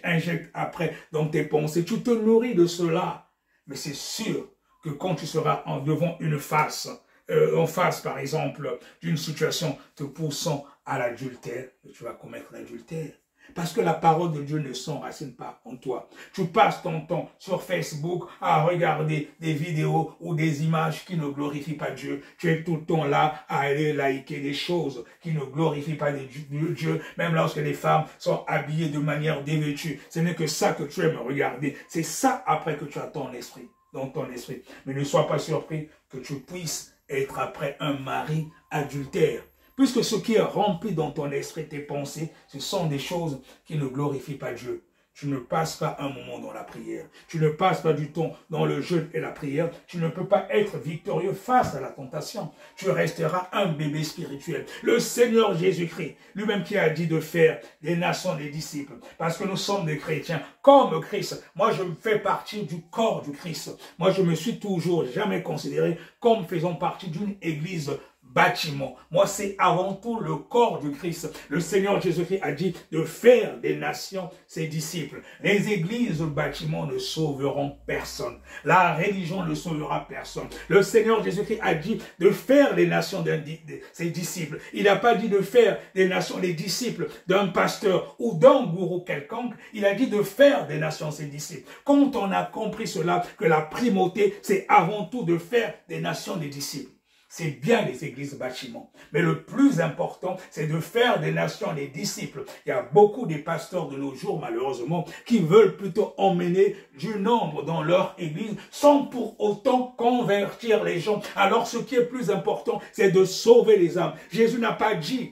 injectes après dans tes pensées, tu te nourris de cela. Mais c'est sûr que quand tu seras devant en face par exemple d'une situation te poussant à l'adultère, tu vas commettre l'adultère. Parce que la parole de Dieu ne s'enracine pas en toi. Tu passes ton temps sur Facebook à regarder des vidéos ou des images qui ne glorifient pas Dieu. Tu es tout le temps là à aller liker des choses qui ne glorifient pas Dieu. Même lorsque les femmes sont habillées de manière dévêtue. Ce n'est que ça que tu aimes regarder. C'est ça après que tu as dans ton esprit. Mais ne sois pas surpris que tu puisses être après un mari adultère. Puisque ce qui est rempli dans ton esprit, tes pensées, ce sont des choses qui ne glorifient pas Dieu. Tu ne passes pas un moment dans la prière. Tu ne passes pas du temps dans le jeûne et la prière. Tu ne peux pas être victorieux face à la tentation. Tu resteras un bébé spirituel. Le Seigneur Jésus-Christ, lui-même qui a dit de faire des nations des disciples, parce que nous sommes des chrétiens, comme Christ. Moi, je fais partie du corps du Christ. Moi, je me suis toujours jamais considéré comme faisant partie d'une église bâtiment. Moi, c'est avant tout le corps du Christ. Le Seigneur Jésus-Christ a dit de faire des nations ses disciples. Les églises bâtiments ne sauveront personne. La religion ne sauvera personne. Le Seigneur Jésus-Christ a dit de faire les nations ses disciples. Il n'a pas dit de faire des nations les disciples d'un pasteur ou d'un gourou quelconque. Il a dit de faire des nations ses disciples. Quand on a compris cela, que la primauté, c'est avant tout de faire des nations des disciples. C'est bien les églises bâtiments. Mais le plus important, c'est de faire des nations des disciples. Il y a beaucoup de pasteurs de nos jours, malheureusement, qui veulent plutôt emmener du nombre dans leur église sans pour autant convertir les gens. Alors ce qui est plus important, c'est de sauver les âmes. Jésus n'a pas dit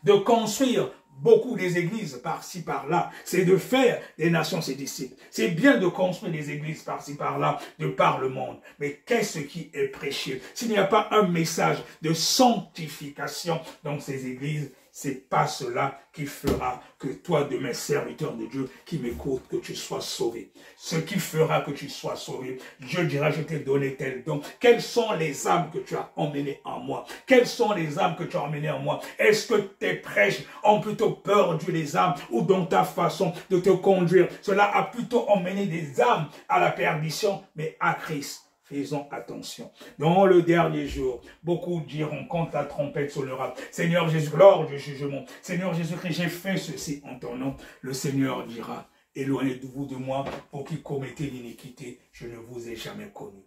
de construire beaucoup des églises par-ci, par-là. C'est de faire des nations ses disciples. C'est bien de construire des églises par-ci, par-là, de par le monde. Mais qu'est-ce qui est prêché? S'il n'y a pas un message de sanctification dans ces églises, c'est pas cela qui fera que toi, demain, serviteur de Dieu, qui m'écoute, que tu sois sauvé. Ce qui fera que tu sois sauvé, Dieu dira, je t'ai donné tel don. Quelles sont les âmes que tu as emmenées en moi? Quelles sont les âmes que tu as emmenées en moi? Est-ce que tes prêches ont plutôt perdu les âmes ou dans ta façon de te conduire? Cela a plutôt emmené des âmes à la perdition, mais à Christ. Faisons attention. Dans le dernier jour, beaucoup diront quand la trompette sonnera, Seigneur Jésus, lors du jugement, Seigneur Jésus-Christ, j'ai fait ceci en ton nom. Le Seigneur dira, éloignez-vous de moi pour qui commettez l'iniquité, je ne vous ai jamais connu.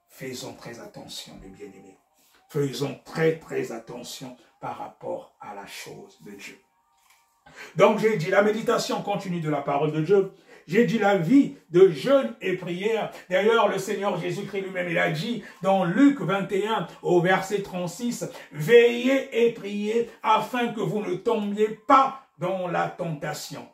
Faisons très attention, mes bien-aimés. Faisons très attention par rapport à la chose de Dieu. Donc j'ai dit la méditation continue de la parole de Dieu. J'ai dit la vie de jeûne et prière. D'ailleurs, le Seigneur Jésus-Christ lui-même, il a dit dans Luc 21 au verset 36, « Veillez et priez afin que vous ne tombiez pas dans la tentation.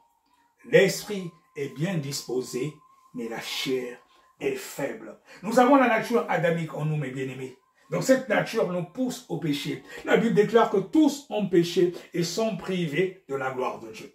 L'esprit est bien disposé, mais la chair est faible. » Nous avons la nature adamique en nous, mes bien-aimés. Donc cette nature nous pousse au péché. La Bible déclare que tous ont péché et sont privés de la gloire de Dieu.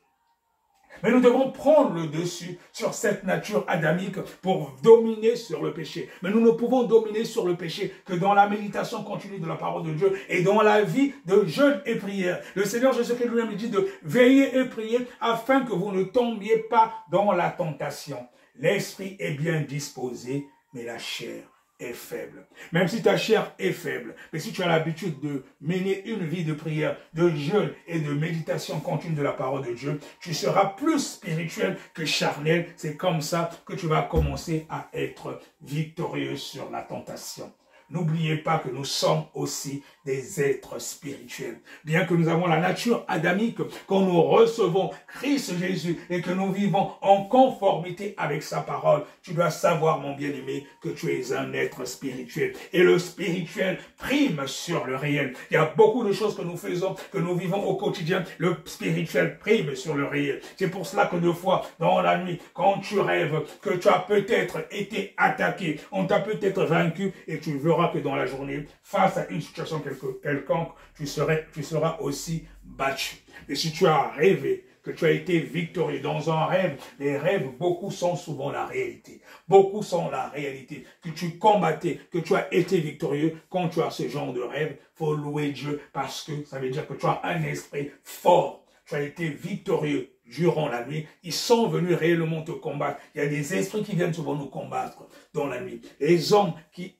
Mais nous devons prendre le dessus sur cette nature adamique pour dominer sur le péché. Mais nous ne pouvons dominer sur le péché que dans la méditation continue de la parole de Dieu et dans la vie de jeûne et prière. Le Seigneur Jésus-Christ lui-même dit de veiller et prier afin que vous ne tombiez pas dans la tentation. L'esprit est bien disposé, mais la chair est faible. Même si ta chair est faible, mais si tu as l'habitude de mener une vie de prière, de jeûne et de méditation continue de la parole de Dieu, tu seras plus spirituel que charnel. C'est comme ça que tu vas commencer à être victorieux sur la tentation. N'oubliez pas que nous sommes aussi des êtres spirituels. Bien que nous avons la nature adamique, quand nous recevons Christ Jésus et que nous vivons en conformité avec sa parole, tu dois savoir, mon bien-aimé, que tu es un être spirituel. Et le spirituel prime sur le réel. Il y a beaucoup de choses que nous faisons, que nous vivons au quotidien. Le spirituel prime sur le réel. C'est pour cela que des fois, dans la nuit, quand tu rêves que tu as peut-être été attaqué, on t'a peut-être vaincu et tu verras que dans la journée, face à une situation quelconque, tu seras aussi battu. Et si tu as rêvé que tu as été victorieux dans un rêve, les rêves, beaucoup sont souvent la réalité. Beaucoup sont la réalité. Que tu combattais, que tu as été victorieux, quand tu as ce genre de rêve, faut louer Dieu parce que ça veut dire que tu as un esprit fort. Tu as été victorieux durant la nuit. Ils sont venus réellement te combattre. Il y a des esprits qui viennent souvent nous combattre dans la nuit. Les hommes qui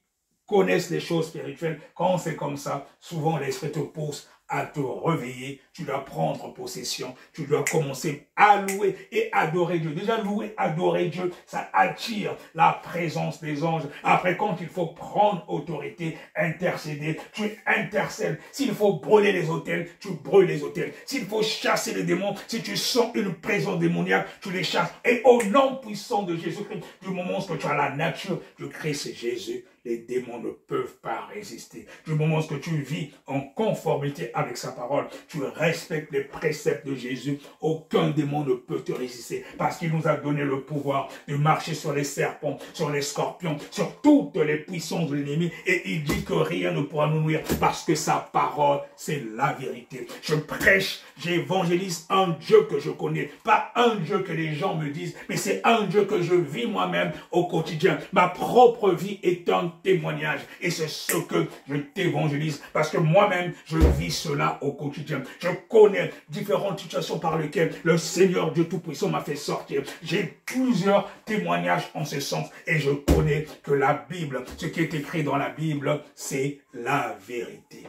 connaissent les choses spirituelles, quand c'est comme ça, souvent l'esprit te pousse à te réveiller, tu dois prendre possession, tu dois commencer à louer et adorer Dieu. Déjà louer, adorer Dieu, ça attire la présence des anges. Après, quand il faut prendre autorité, intercéder, tu intercèdes. S'il faut brûler les autels, tu brûles les autels. S'il faut chasser les démons, si tu sens une présence démoniaque, tu les chasses. Et au nom puissant de Jésus-Christ, du moment où tu as la nature de Christ Jésus, les démons ne peuvent pas résister. Du moment où tu vis en conformité avec sa parole, tu respectes les préceptes de Jésus, aucun démon ne peut te résister parce qu'il nous a donné le pouvoir de marcher sur les serpents, sur les scorpions, sur toutes les puissances de l'ennemi et il dit que rien ne pourra nous nuire parce que sa parole, c'est la vérité. Je prêche, j'évangélise un Dieu que je connais, pas un Dieu que les gens me disent, mais c'est un Dieu que je vis moi-même au quotidien. Ma propre vie est un témoignage et c'est ce que je t'évangélise parce que moi-même je vis cela au quotidien. Je connais différentes situations par lesquelles le Seigneur Dieu Tout-Puissant m'a fait sortir. J'ai plusieurs témoignages en ce sens et je connais que la Bible, ce qui est écrit dans la Bible, c'est la vérité.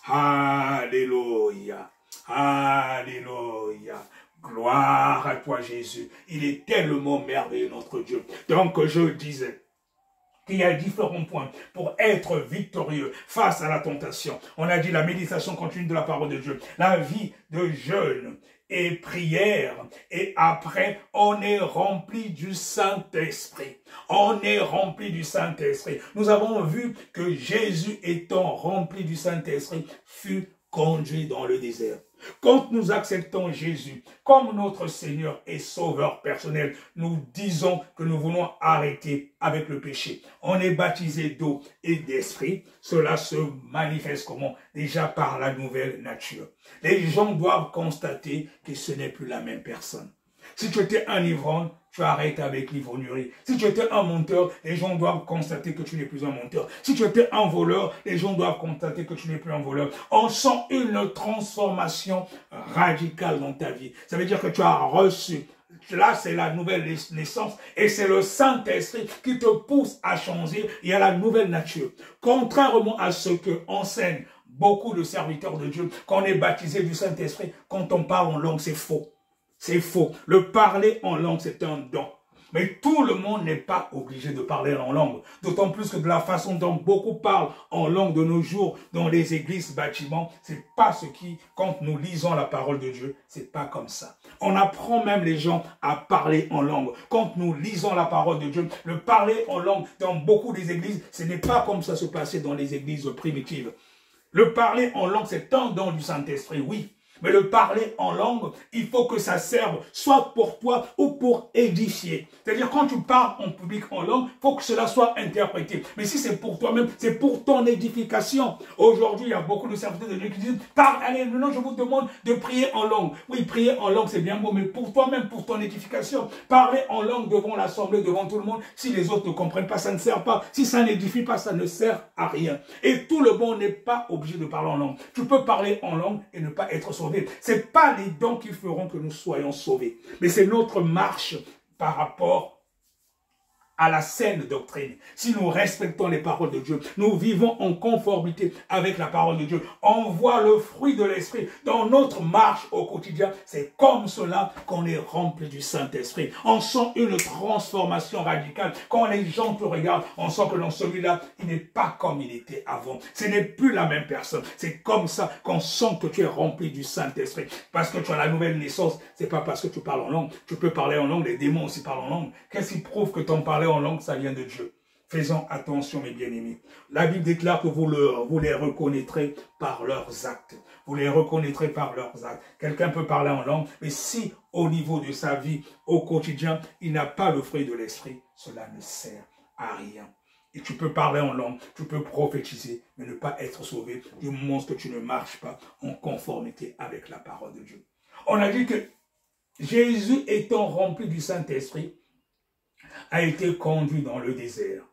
Alléluia, alléluia. Gloire à toi Jésus. Il est tellement merveilleux notre Dieu. Donc je disais qu'il y a différents points pour être victorieux face à la tentation. On a dit la méditation continue de la parole de Dieu, la vie de jeûne et prière, et après, on est rempli du Saint-Esprit. On est rempli du Saint-Esprit. Nous avons vu que Jésus, étant rempli du Saint-Esprit, fut conduit dans le désert. Quand nous acceptons Jésus comme notre Seigneur et Sauveur personnel, nous disons que nous voulons arrêter avec le péché. On est baptisé d'eau et d'esprit. Cela se manifeste comment? Déjà par la nouvelle nature. Les gens doivent constater que ce n'est plus la même personne. Si tu étais un ivrogne, tu arrêtes avec l'ivrognerie. Si tu étais un menteur, les gens doivent constater que tu n'es plus un menteur. Si tu étais un voleur, les gens doivent constater que tu n'es plus un voleur. On sent une transformation radicale dans ta vie. Ça veut dire que tu as reçu. Là, c'est la nouvelle naissance et c'est le Saint-Esprit qui te pousse à changer et à la nouvelle nature. Contrairement à ce que enseignent beaucoup de serviteurs de Dieu, quand on est baptisé du Saint-Esprit, quand on parle en langue, c'est faux. C'est faux. Le parler en langue, c'est un don. Mais tout le monde n'est pas obligé de parler en langue. D'autant plus que de la façon dont beaucoup parlent en langue de nos jours, dans les églises, bâtiments, c'est pas ce qui, quand nous lisons la parole de Dieu, c'est pas comme ça. On apprend même les gens à parler en langue. Quand nous lisons la parole de Dieu, le parler en langue dans beaucoup des églises, ce n'est pas comme ça se passait dans les églises primitives. Le parler en langue, c'est un don du Saint-Esprit, oui. Mais le parler en langue, il faut que ça serve soit pour toi ou pour édifier. C'est-à-dire quand tu parles en public en langue, il faut que cela soit interprété. Mais si c'est pour toi-même, c'est pour ton édification. Aujourd'hui, il y a beaucoup de serviteurs de Dieu qui disent, allez, maintenant je vous demande de prier en langue. Oui, prier en langue, c'est bien beau, mais pour toi-même, pour ton édification. Parler en langue devant l'assemblée, devant tout le monde, si les autres ne comprennent pas, ça ne sert pas. Si ça n'édifie pas, ça ne sert à rien. Et tout le monde n'est pas obligé de parler en langue. Tu peux parler en langue et ne pas être sauvé. Ce n'est pas les dons qui feront que nous soyons sauvés, mais c'est notre marche par rapport à la saine doctrine. Si nous respectons les paroles de Dieu, nous vivons en conformité avec la parole de Dieu, on voit le fruit de l'esprit dans notre marche au quotidien. C'est comme cela qu'on est rempli du Saint-Esprit. On sent une transformation radicale. Quand les gens te regardent, on sent que dans celui-là, il n'est pas comme il était avant. Ce n'est plus la même personne. C'est comme ça qu'on sent que tu es rempli du Saint-Esprit. Parce que tu as la nouvelle naissance, c'est pas parce que tu parles en langue. Tu peux parler en langue, les démons aussi parlent en langue. Qu'est-ce qui prouve que ton parler en langue, ça vient de Dieu? Faisons attention, mes bien-aimés. La Bible déclare que vous les reconnaîtrez par leurs actes. Vous les reconnaîtrez par leurs actes. Quelqu'un peut parler en langue, mais si au niveau de sa vie, au quotidien, il n'a pas le fruit de l'esprit, cela ne sert à rien. Et tu peux parler en langue, tu peux prophétiser, mais ne pas être sauvé du moment que tu ne marches pas en conformité avec la parole de Dieu. On a dit que Jésus étant rempli du Saint-Esprit, a été conduit dans le désert.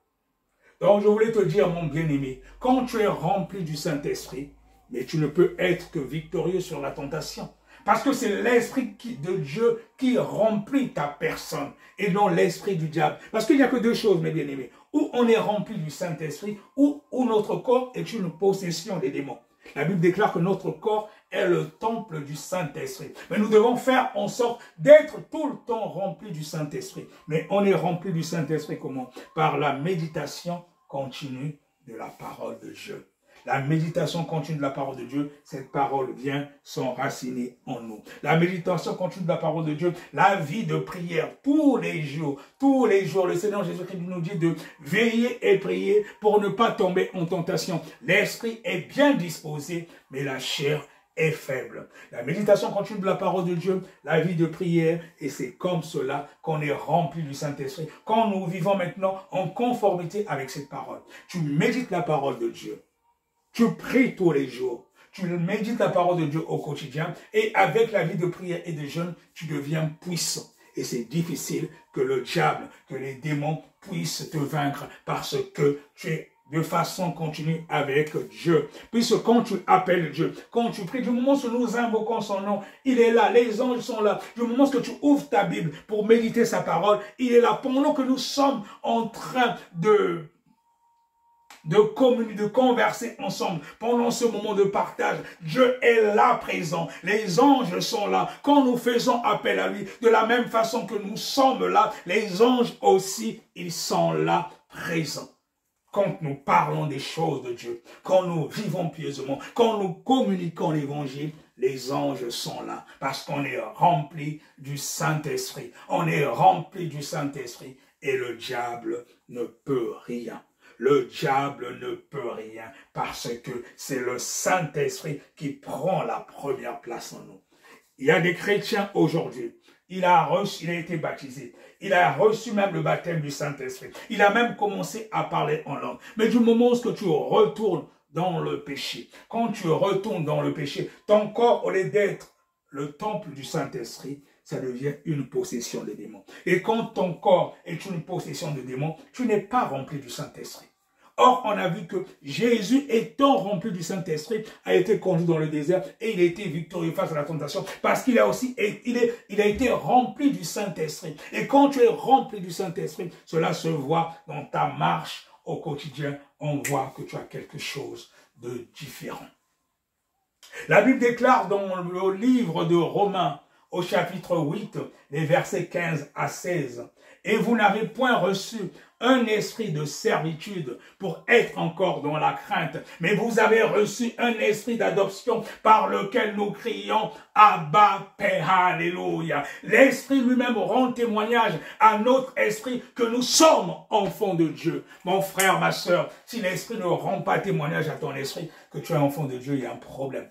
Donc je voulais te dire, mon bien-aimé, quand tu es rempli du Saint-Esprit, mais tu ne peux être que victorieux sur la tentation. Parce que c'est l'Esprit de Dieu qui remplit ta personne et non l'Esprit du diable. Parce qu'il n'y a que deux choses, mes bien-aimés. Ou on est rempli du Saint-Esprit, ou notre corps est une possession des démons. La Bible déclare que notre corps est le temple du Saint-Esprit. Mais nous devons faire en sorte d'être tout le temps remplis du Saint-Esprit. Mais on est rempli du Saint-Esprit comment? Par la méditation continue de la parole de Dieu. La méditation continue de la parole de Dieu, cette parole vient s'enraciner en nous. La méditation continue de la parole de Dieu, la vie de prière tous les jours, le Seigneur Jésus-Christ nous dit de veiller et prier pour ne pas tomber en tentation. L'esprit est bien disposé, mais la chair est faible. La méditation continue de la parole de Dieu, la vie de prière, et c'est comme cela qu'on est rempli du Saint-Esprit. Quand nous vivons maintenant en conformité avec cette parole, tu médites la parole de Dieu. Tu pries tous les jours. Tu médites la parole de Dieu au quotidien. Et avec la vie de prière et de jeûne, tu deviens puissant. Et c'est difficile que le diable, que les démons puissent te vaincre parce que tu es de façon continue avec Dieu. Puisque quand tu appelles Dieu, quand tu pries, du moment où nous invoquons son nom, il est là, les anges sont là. Du moment où tu ouvres ta Bible pour méditer sa parole, il est là. Pendant que nous sommes en train de converser ensemble pendant ce moment de partage. Dieu est là présent. Les anges sont là. Quand nous faisons appel à lui, de la même façon que nous sommes là, les anges aussi, ils sont là présents. Quand nous parlons des choses de Dieu, quand nous vivons pieusement, quand nous communiquons l'évangile, les anges sont là parce qu'on est rempli du Saint-Esprit. On est rempli du Saint-Esprit et le diable ne peut rien. Le diable ne peut rien parce que c'est le Saint-Esprit qui prend la première place en nous. Il y a des chrétiens aujourd'hui, il a été baptisé, il a reçu même le baptême du Saint-Esprit, il a même commencé à parler en langue. Mais du moment où tu retournes dans le péché, quand tu retournes dans le péché, ton corps, au lieu d'être le temple du Saint-Esprit, ça devient une possession des démons. Et quand ton corps est une possession de démons, tu n'es pas rempli du Saint-Esprit. Or, on a vu que Jésus, étant rempli du Saint-Esprit, a été conduit dans le désert et il a été victorieux face à la tentation parce qu'il a aussi il a été rempli du Saint-Esprit. Et quand tu es rempli du Saint-Esprit, cela se voit dans ta marche au quotidien. On voit que tu as quelque chose de différent. La Bible déclare dans le livre de Romains, au chapitre 8, les versets 15 à 16, « Et vous n'avez point reçu un esprit de servitude pour être encore dans la crainte, mais vous avez reçu un esprit d'adoption par lequel nous crions « Abba, Père, Alléluia ». L'esprit lui-même rend témoignage à notre esprit que nous sommes enfants de Dieu. Mon frère, ma soeur, si l'esprit ne rend pas témoignage à ton esprit que tu es enfant de Dieu, il y a un problème.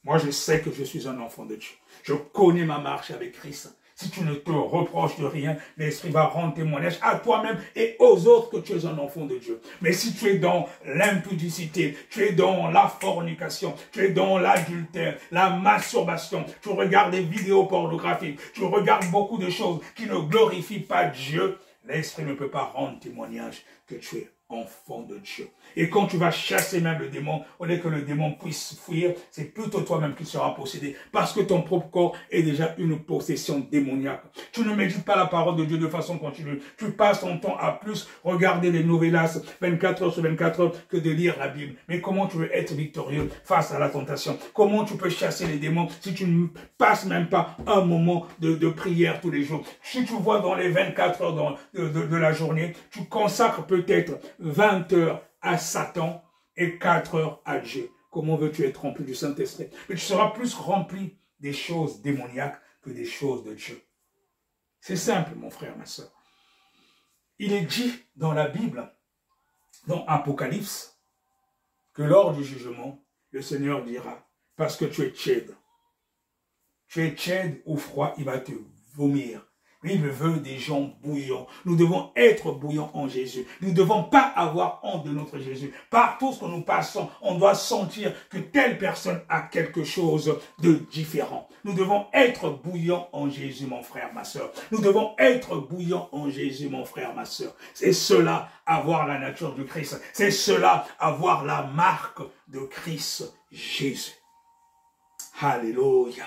Moi, je sais que je suis un enfant de Dieu. Je connais ma marche avec Christ. Si tu ne te reproches de rien, l'Esprit va rendre témoignage à toi-même et aux autres que tu es un enfant de Dieu. Mais si tu es dans l'impudicité, tu es dans la fornication, tu es dans l'adultère, la masturbation, tu regardes des vidéos pornographiques, tu regardes beaucoup de choses qui ne glorifient pas Dieu, l'Esprit ne peut pas rendre témoignage que tu es enfant de Dieu. Et quand tu vas chasser même le démon, au lieu que le démon puisse fuir, c'est plutôt toi-même qui seras possédé. Parce que ton propre corps est déjà une possession démoniaque. Tu ne médites pas la parole de Dieu de façon continue. Tu passes ton temps à plus regarder les novellas 24 heures sur 24 heures que de lire la Bible. Mais comment tu veux être victorieux face à la tentation? Comment tu peux chasser les démons si tu ne passes même pas un moment de prière tous les jours? Si tu vois dans les 24 heures de la journée, tu consacres peut-être 20 heures à Satan et 4 heures à Dieu. Comment veux-tu être rempli du Saint-Esprit? Mais tu seras plus rempli des choses démoniaques que des choses de Dieu. C'est simple, mon frère, ma soeur. Il est dit dans la Bible, dans Apocalypse, que lors du jugement, le Seigneur dira, parce que tu es tiède. Tu es tiède ou froid, il va te vomir. Il veut des gens bouillants. Nous devons être bouillants en Jésus. Nous ne devons pas avoir honte de notre Jésus. Partout ce que nous passons, on doit sentir que telle personne a quelque chose de différent. Nous devons être bouillants en Jésus, mon frère, ma soeur. Nous devons être bouillants en Jésus, mon frère, ma soeur. C'est cela, avoir la nature de Christ. C'est cela, avoir la marque de Christ Jésus. Alléluia.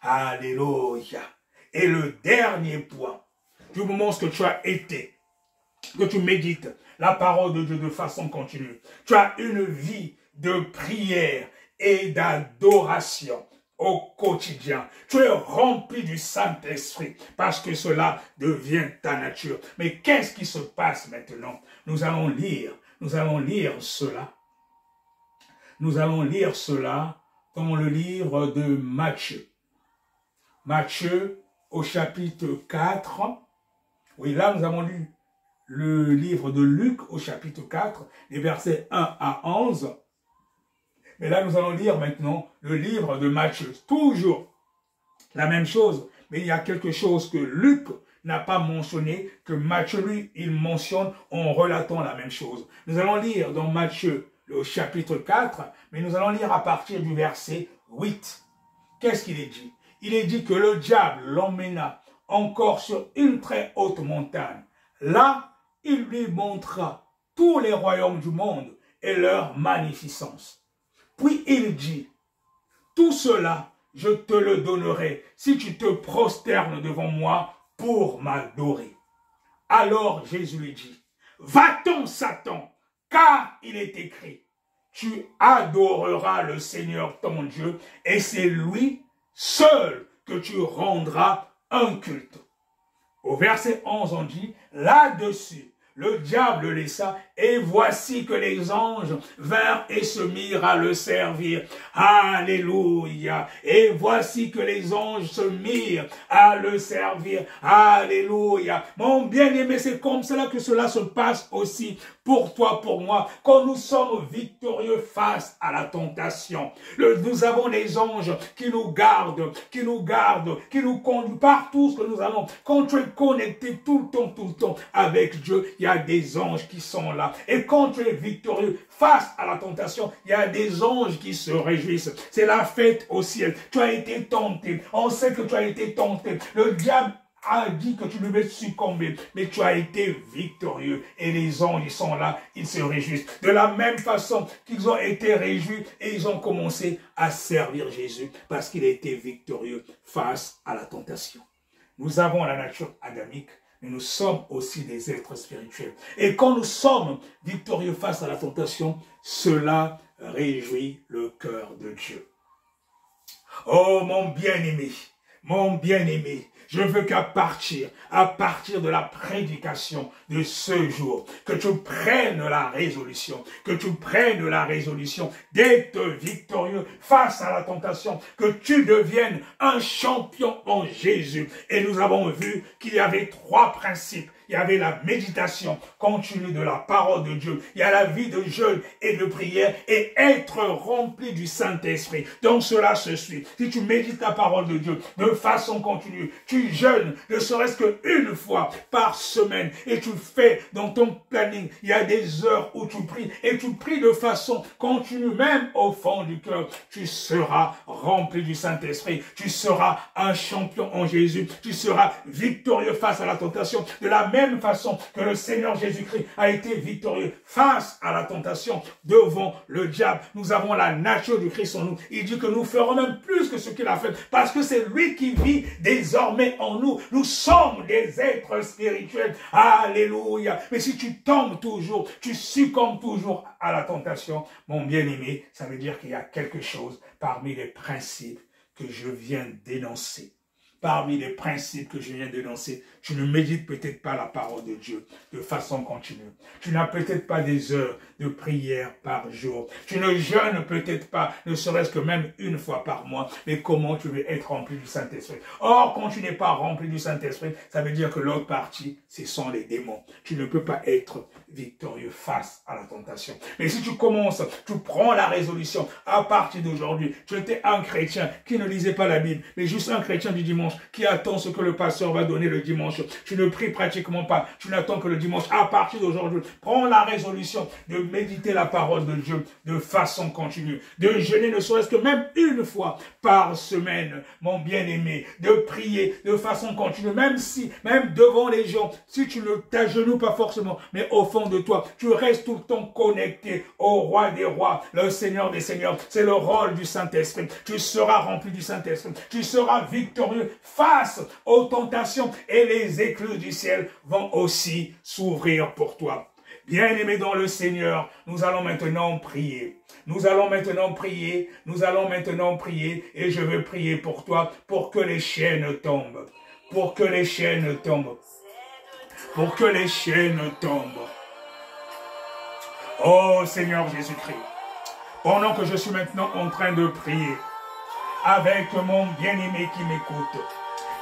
Alléluia. Et le dernier point, du moment où tu as été, que tu médites la parole de Dieu de façon continue, tu as une vie de prière et d'adoration au quotidien. Tu es rempli du Saint-Esprit parce que cela devient ta nature. Mais qu'est-ce qui se passe maintenant? Nous allons lire cela. Nous allons lire cela dans le livre de Matthieu. Matthieu au chapitre 4. Oui, là nous avons lu le livre de Luc au chapitre 4, les versets 1 à 11. Mais là nous allons lire maintenant le livre de Matthieu. Toujours la même chose, mais il y a quelque chose que Luc n'a pas mentionné, que Matthieu, lui, il mentionne en relatant la même chose. Nous allons lire dans Matthieu le chapitre 4, mais nous allons lire à partir du verset 8. Qu'est-ce qu'il est dit? Il est dit que le diable l'emmena encore sur une très haute montagne. Là, il lui montra tous les royaumes du monde et leur magnificence. Puis il dit, tout cela, je te le donnerai si tu te prosternes devant moi pour m'adorer. Alors Jésus lui dit, va-t'en Satan, car il est écrit, tu adoreras le Seigneur ton Dieu et c'est lui seul que tu rendras un culte. Au verset 11, on dit, là-dessus, le diable le laissa, et voici que les anges vinrent et se mirent à le servir. Alléluia. Et voici que les anges se mirent à le servir. Alléluia. Mon bien-aimé, c'est comme cela que cela se passe aussi pour toi, pour moi, quand nous sommes victorieux face à la tentation. Nous avons des anges qui nous gardent, qui nous conduisent partout ce que nous allons. Quand tu es connecté tout le temps avec Dieu, il y a des anges qui sont là. Et quand tu es victorieux face à la tentation, il y a des anges qui se réjouissent. C'est la fête au ciel. Tu as été tenté. On sait que tu as été tenté. Le diable a dit que tu devais succomber, mais tu as été victorieux. Et les anges, ils sont là, ils se réjouissent. De la même façon qu'ils ont été réjouis et ils ont commencé à servir Jésus parce qu'il a été victorieux face à la tentation. Nous avons la nature adamique, mais nous sommes aussi des êtres spirituels. Et quand nous sommes victorieux face à la tentation, cela réjouit le cœur de Dieu. Oh mon bien-aimé, je veux qu'à partir de la prédication de ce jour, que tu prennes la résolution, d'être victorieux face à la tentation, que tu deviennes un champion en Jésus. Et nous avons vu qu'il y avait 3 principes. Il y avait la méditation continue de la parole de Dieu. Il y a la vie de jeûne et de prière et être rempli du Saint-Esprit. Donc cela se suit. Si tu médites la parole de Dieu de façon continue, tu jeûnes ne serait-ce qu'une fois par semaine et tu fais dans ton planning, il y a des heures où tu pries et tu pries de façon continue, même au fond du cœur, tu seras rempli du Saint-Esprit. Tu seras un champion en Jésus. Tu seras victorieux face à la tentation. De la même façon que le Seigneur Jésus-Christ a été victorieux face à la tentation devant le diable. Nous avons la nature du Christ en nous. Il dit que nous ferons même plus que ce qu'il a fait parce que c'est lui qui vit désormais en nous. Nous sommes des êtres spirituels. Alléluia. Mais si tu tombes toujours, tu succombes toujours à la tentation, mon bien-aimé, ça veut dire qu'il y a quelque chose parmi les principes que je viens d'énoncer. Parmi les principes que je viens d'énoncer, tu ne médites peut-être pas la parole de Dieu de façon continue. Tu n'as peut-être pas des heures de prière par jour. Tu ne jeûnes peut-être pas, ne serait-ce que même une fois par mois. Mais comment tu veux être rempli du Saint-Esprit? Or, quand tu n'es pas rempli du Saint-Esprit, ça veut dire que l'autre partie, ce sont les démons. Tu ne peux pas être victorieux face à la tentation. Mais si tu commences, tu prends la résolution à partir d'aujourd'hui. Tu étais un chrétien qui ne lisait pas la Bible, mais juste un chrétien du dimanche qui attend ce que le pasteur va donner le dimanche. Tu ne pries pratiquement pas. Tu n'attends que le dimanche. À partir d'aujourd'hui, prends la résolution de méditer la parole de Dieu de façon continue. De jeûner ne serait-ce que même une fois par semaine, mon bien-aimé. De prier de façon continue. Même devant les gens, si tu ne t'agenouilles pas forcément, mais au fond de toi, tu restes tout le temps connecté au roi des rois, le Seigneur des seigneurs. C'est le rôle du Saint-Esprit. Tu seras rempli du Saint-Esprit. Tu seras victorieux face aux tentations et les écluses du ciel vont aussi s'ouvrir pour toi. Bien-aimé dans le Seigneur, nous allons maintenant prier. Nous allons maintenant prier et je veux prier pour toi pour que les chaînes tombent. Pour que les chaînes tombent. Pour que les chaînes tombent. Oh Seigneur Jésus-Christ, pendant que je suis maintenant en train de prier avec mon bien-aimé qui m'écoute,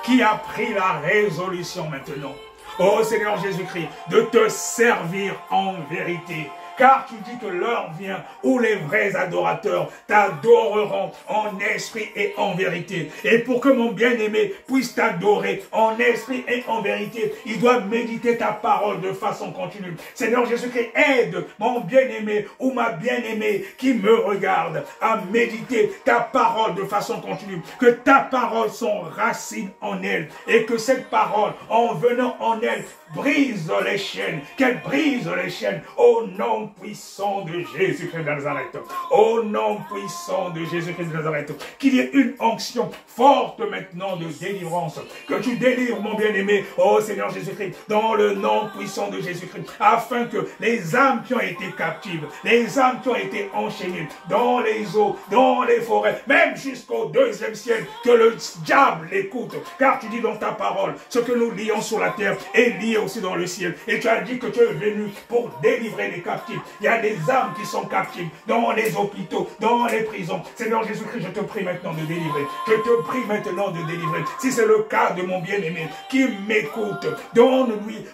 qui a pris la résolution maintenant, oh Seigneur Jésus-Christ, de te servir en vérité. Car tu dis que l'heure vient où les vrais adorateurs t'adoreront en esprit et en vérité. Et pour que mon bien-aimé puisse t'adorer en esprit et en vérité, il doit méditer ta parole de façon continue. Seigneur Jésus-Christ, aide mon bien-aimé ou ma bien-aimée qui me regarde à méditer ta parole de façon continue. Que ta parole s'enracine en elle et que cette parole, en venant en elle, brise les chaînes, qu'elle brise les chaînes au nom nom puissant de Jésus-Christ de Nazareth. Au nom puissant de Jésus-Christ de Nazareth. Qu'il y ait une onction forte maintenant de délivrance. Que tu délivres, mon bien-aimé, oh Seigneur Jésus-Christ, dans le nom puissant de Jésus-Christ, afin que les âmes qui ont été captives, les âmes qui ont été enchaînées dans les eaux, dans les forêts, même jusqu'au deuxième ciel, que le diable l'écoute. Car tu dis dans ta parole, ce que nous lions sur la terre est lié aussi dans le ciel. Et tu as dit que tu es venu pour délivrer les captifs. Il y a des âmes qui sont captives dans les hôpitaux, dans les prisons. Seigneur Jésus-Christ, je te prie maintenant de délivrer. Je te prie maintenant de délivrer. Si c'est le cas de mon bien-aimé qui m'écoute, donne-lui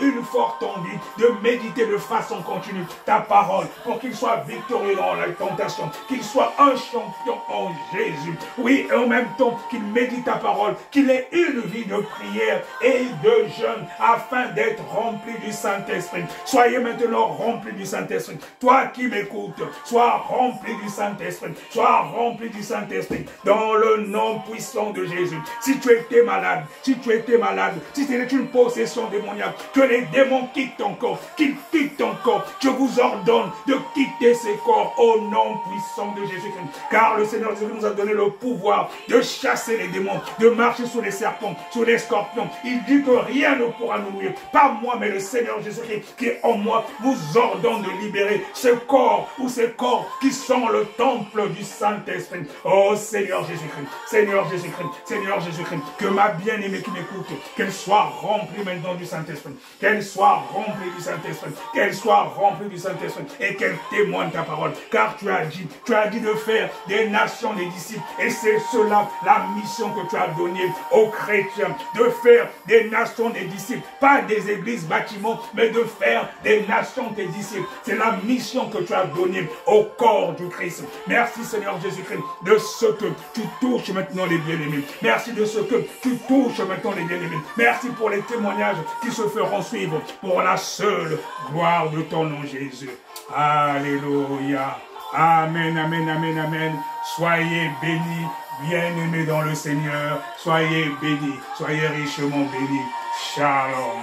une forte envie de méditer de façon continue ta parole pour qu'il soit victorieux dans la tentation, qu'il soit un champion en Jésus. Oui, et en même temps qu'il médite ta parole, qu'il ait une vie de prière et de jeûne afin d'être rempli du Saint-Esprit. Soyez maintenant rempli du Saint-Esprit. Toi qui m'écoutes, sois rempli du Saint-Esprit. Sois rempli du Saint-Esprit dans le nom puissant de Jésus. Si tu étais malade, si c'était une possession démoniaque, que les démons quittent ton corps, qu'ils quittent ton corps. Je vous ordonne de quitter ces corps au nom puissant de Jésus-Christ. Car le Seigneur Jésus nous a donné le pouvoir de chasser les démons, de marcher sur les serpents, sur les scorpions. Il dit que rien ne pourra nous nuire. Pas moi, mais le Seigneur Jésus-Christ qui est en moi vous ordonne de libérer ce corps ou ces corps qui sont le temple du Saint-Esprit. Oh Seigneur Jésus-Christ, Seigneur Jésus-Christ, Seigneur Jésus-Christ, que ma bien-aimée qui m'écoute, qu'elle soit remplie maintenant du Saint-Esprit, qu'elle soit remplie du Saint-Esprit, qu'elle soit remplie du Saint-Esprit et qu'elle témoigne ta parole. Car tu as dit de faire des nations des disciples et c'est cela la mission que tu as donnée aux chrétiens, de faire des nations des disciples, pas des églises, bâtiments, mais de faire des nations des disciples. C'est la mission que tu as donnée au corps du Christ. Merci Seigneur Jésus-Christ de ce que tu touches maintenant les bien-aimés. Merci de ce que tu touches maintenant les bien-aimés. Merci pour les témoignages qui se feront suivre pour la seule gloire de ton nom Jésus. Alléluia. Amen, amen, amen, amen. Soyez bénis, bien-aimés dans le Seigneur. Soyez bénis, soyez richement bénis. Shalom,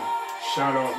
shalom.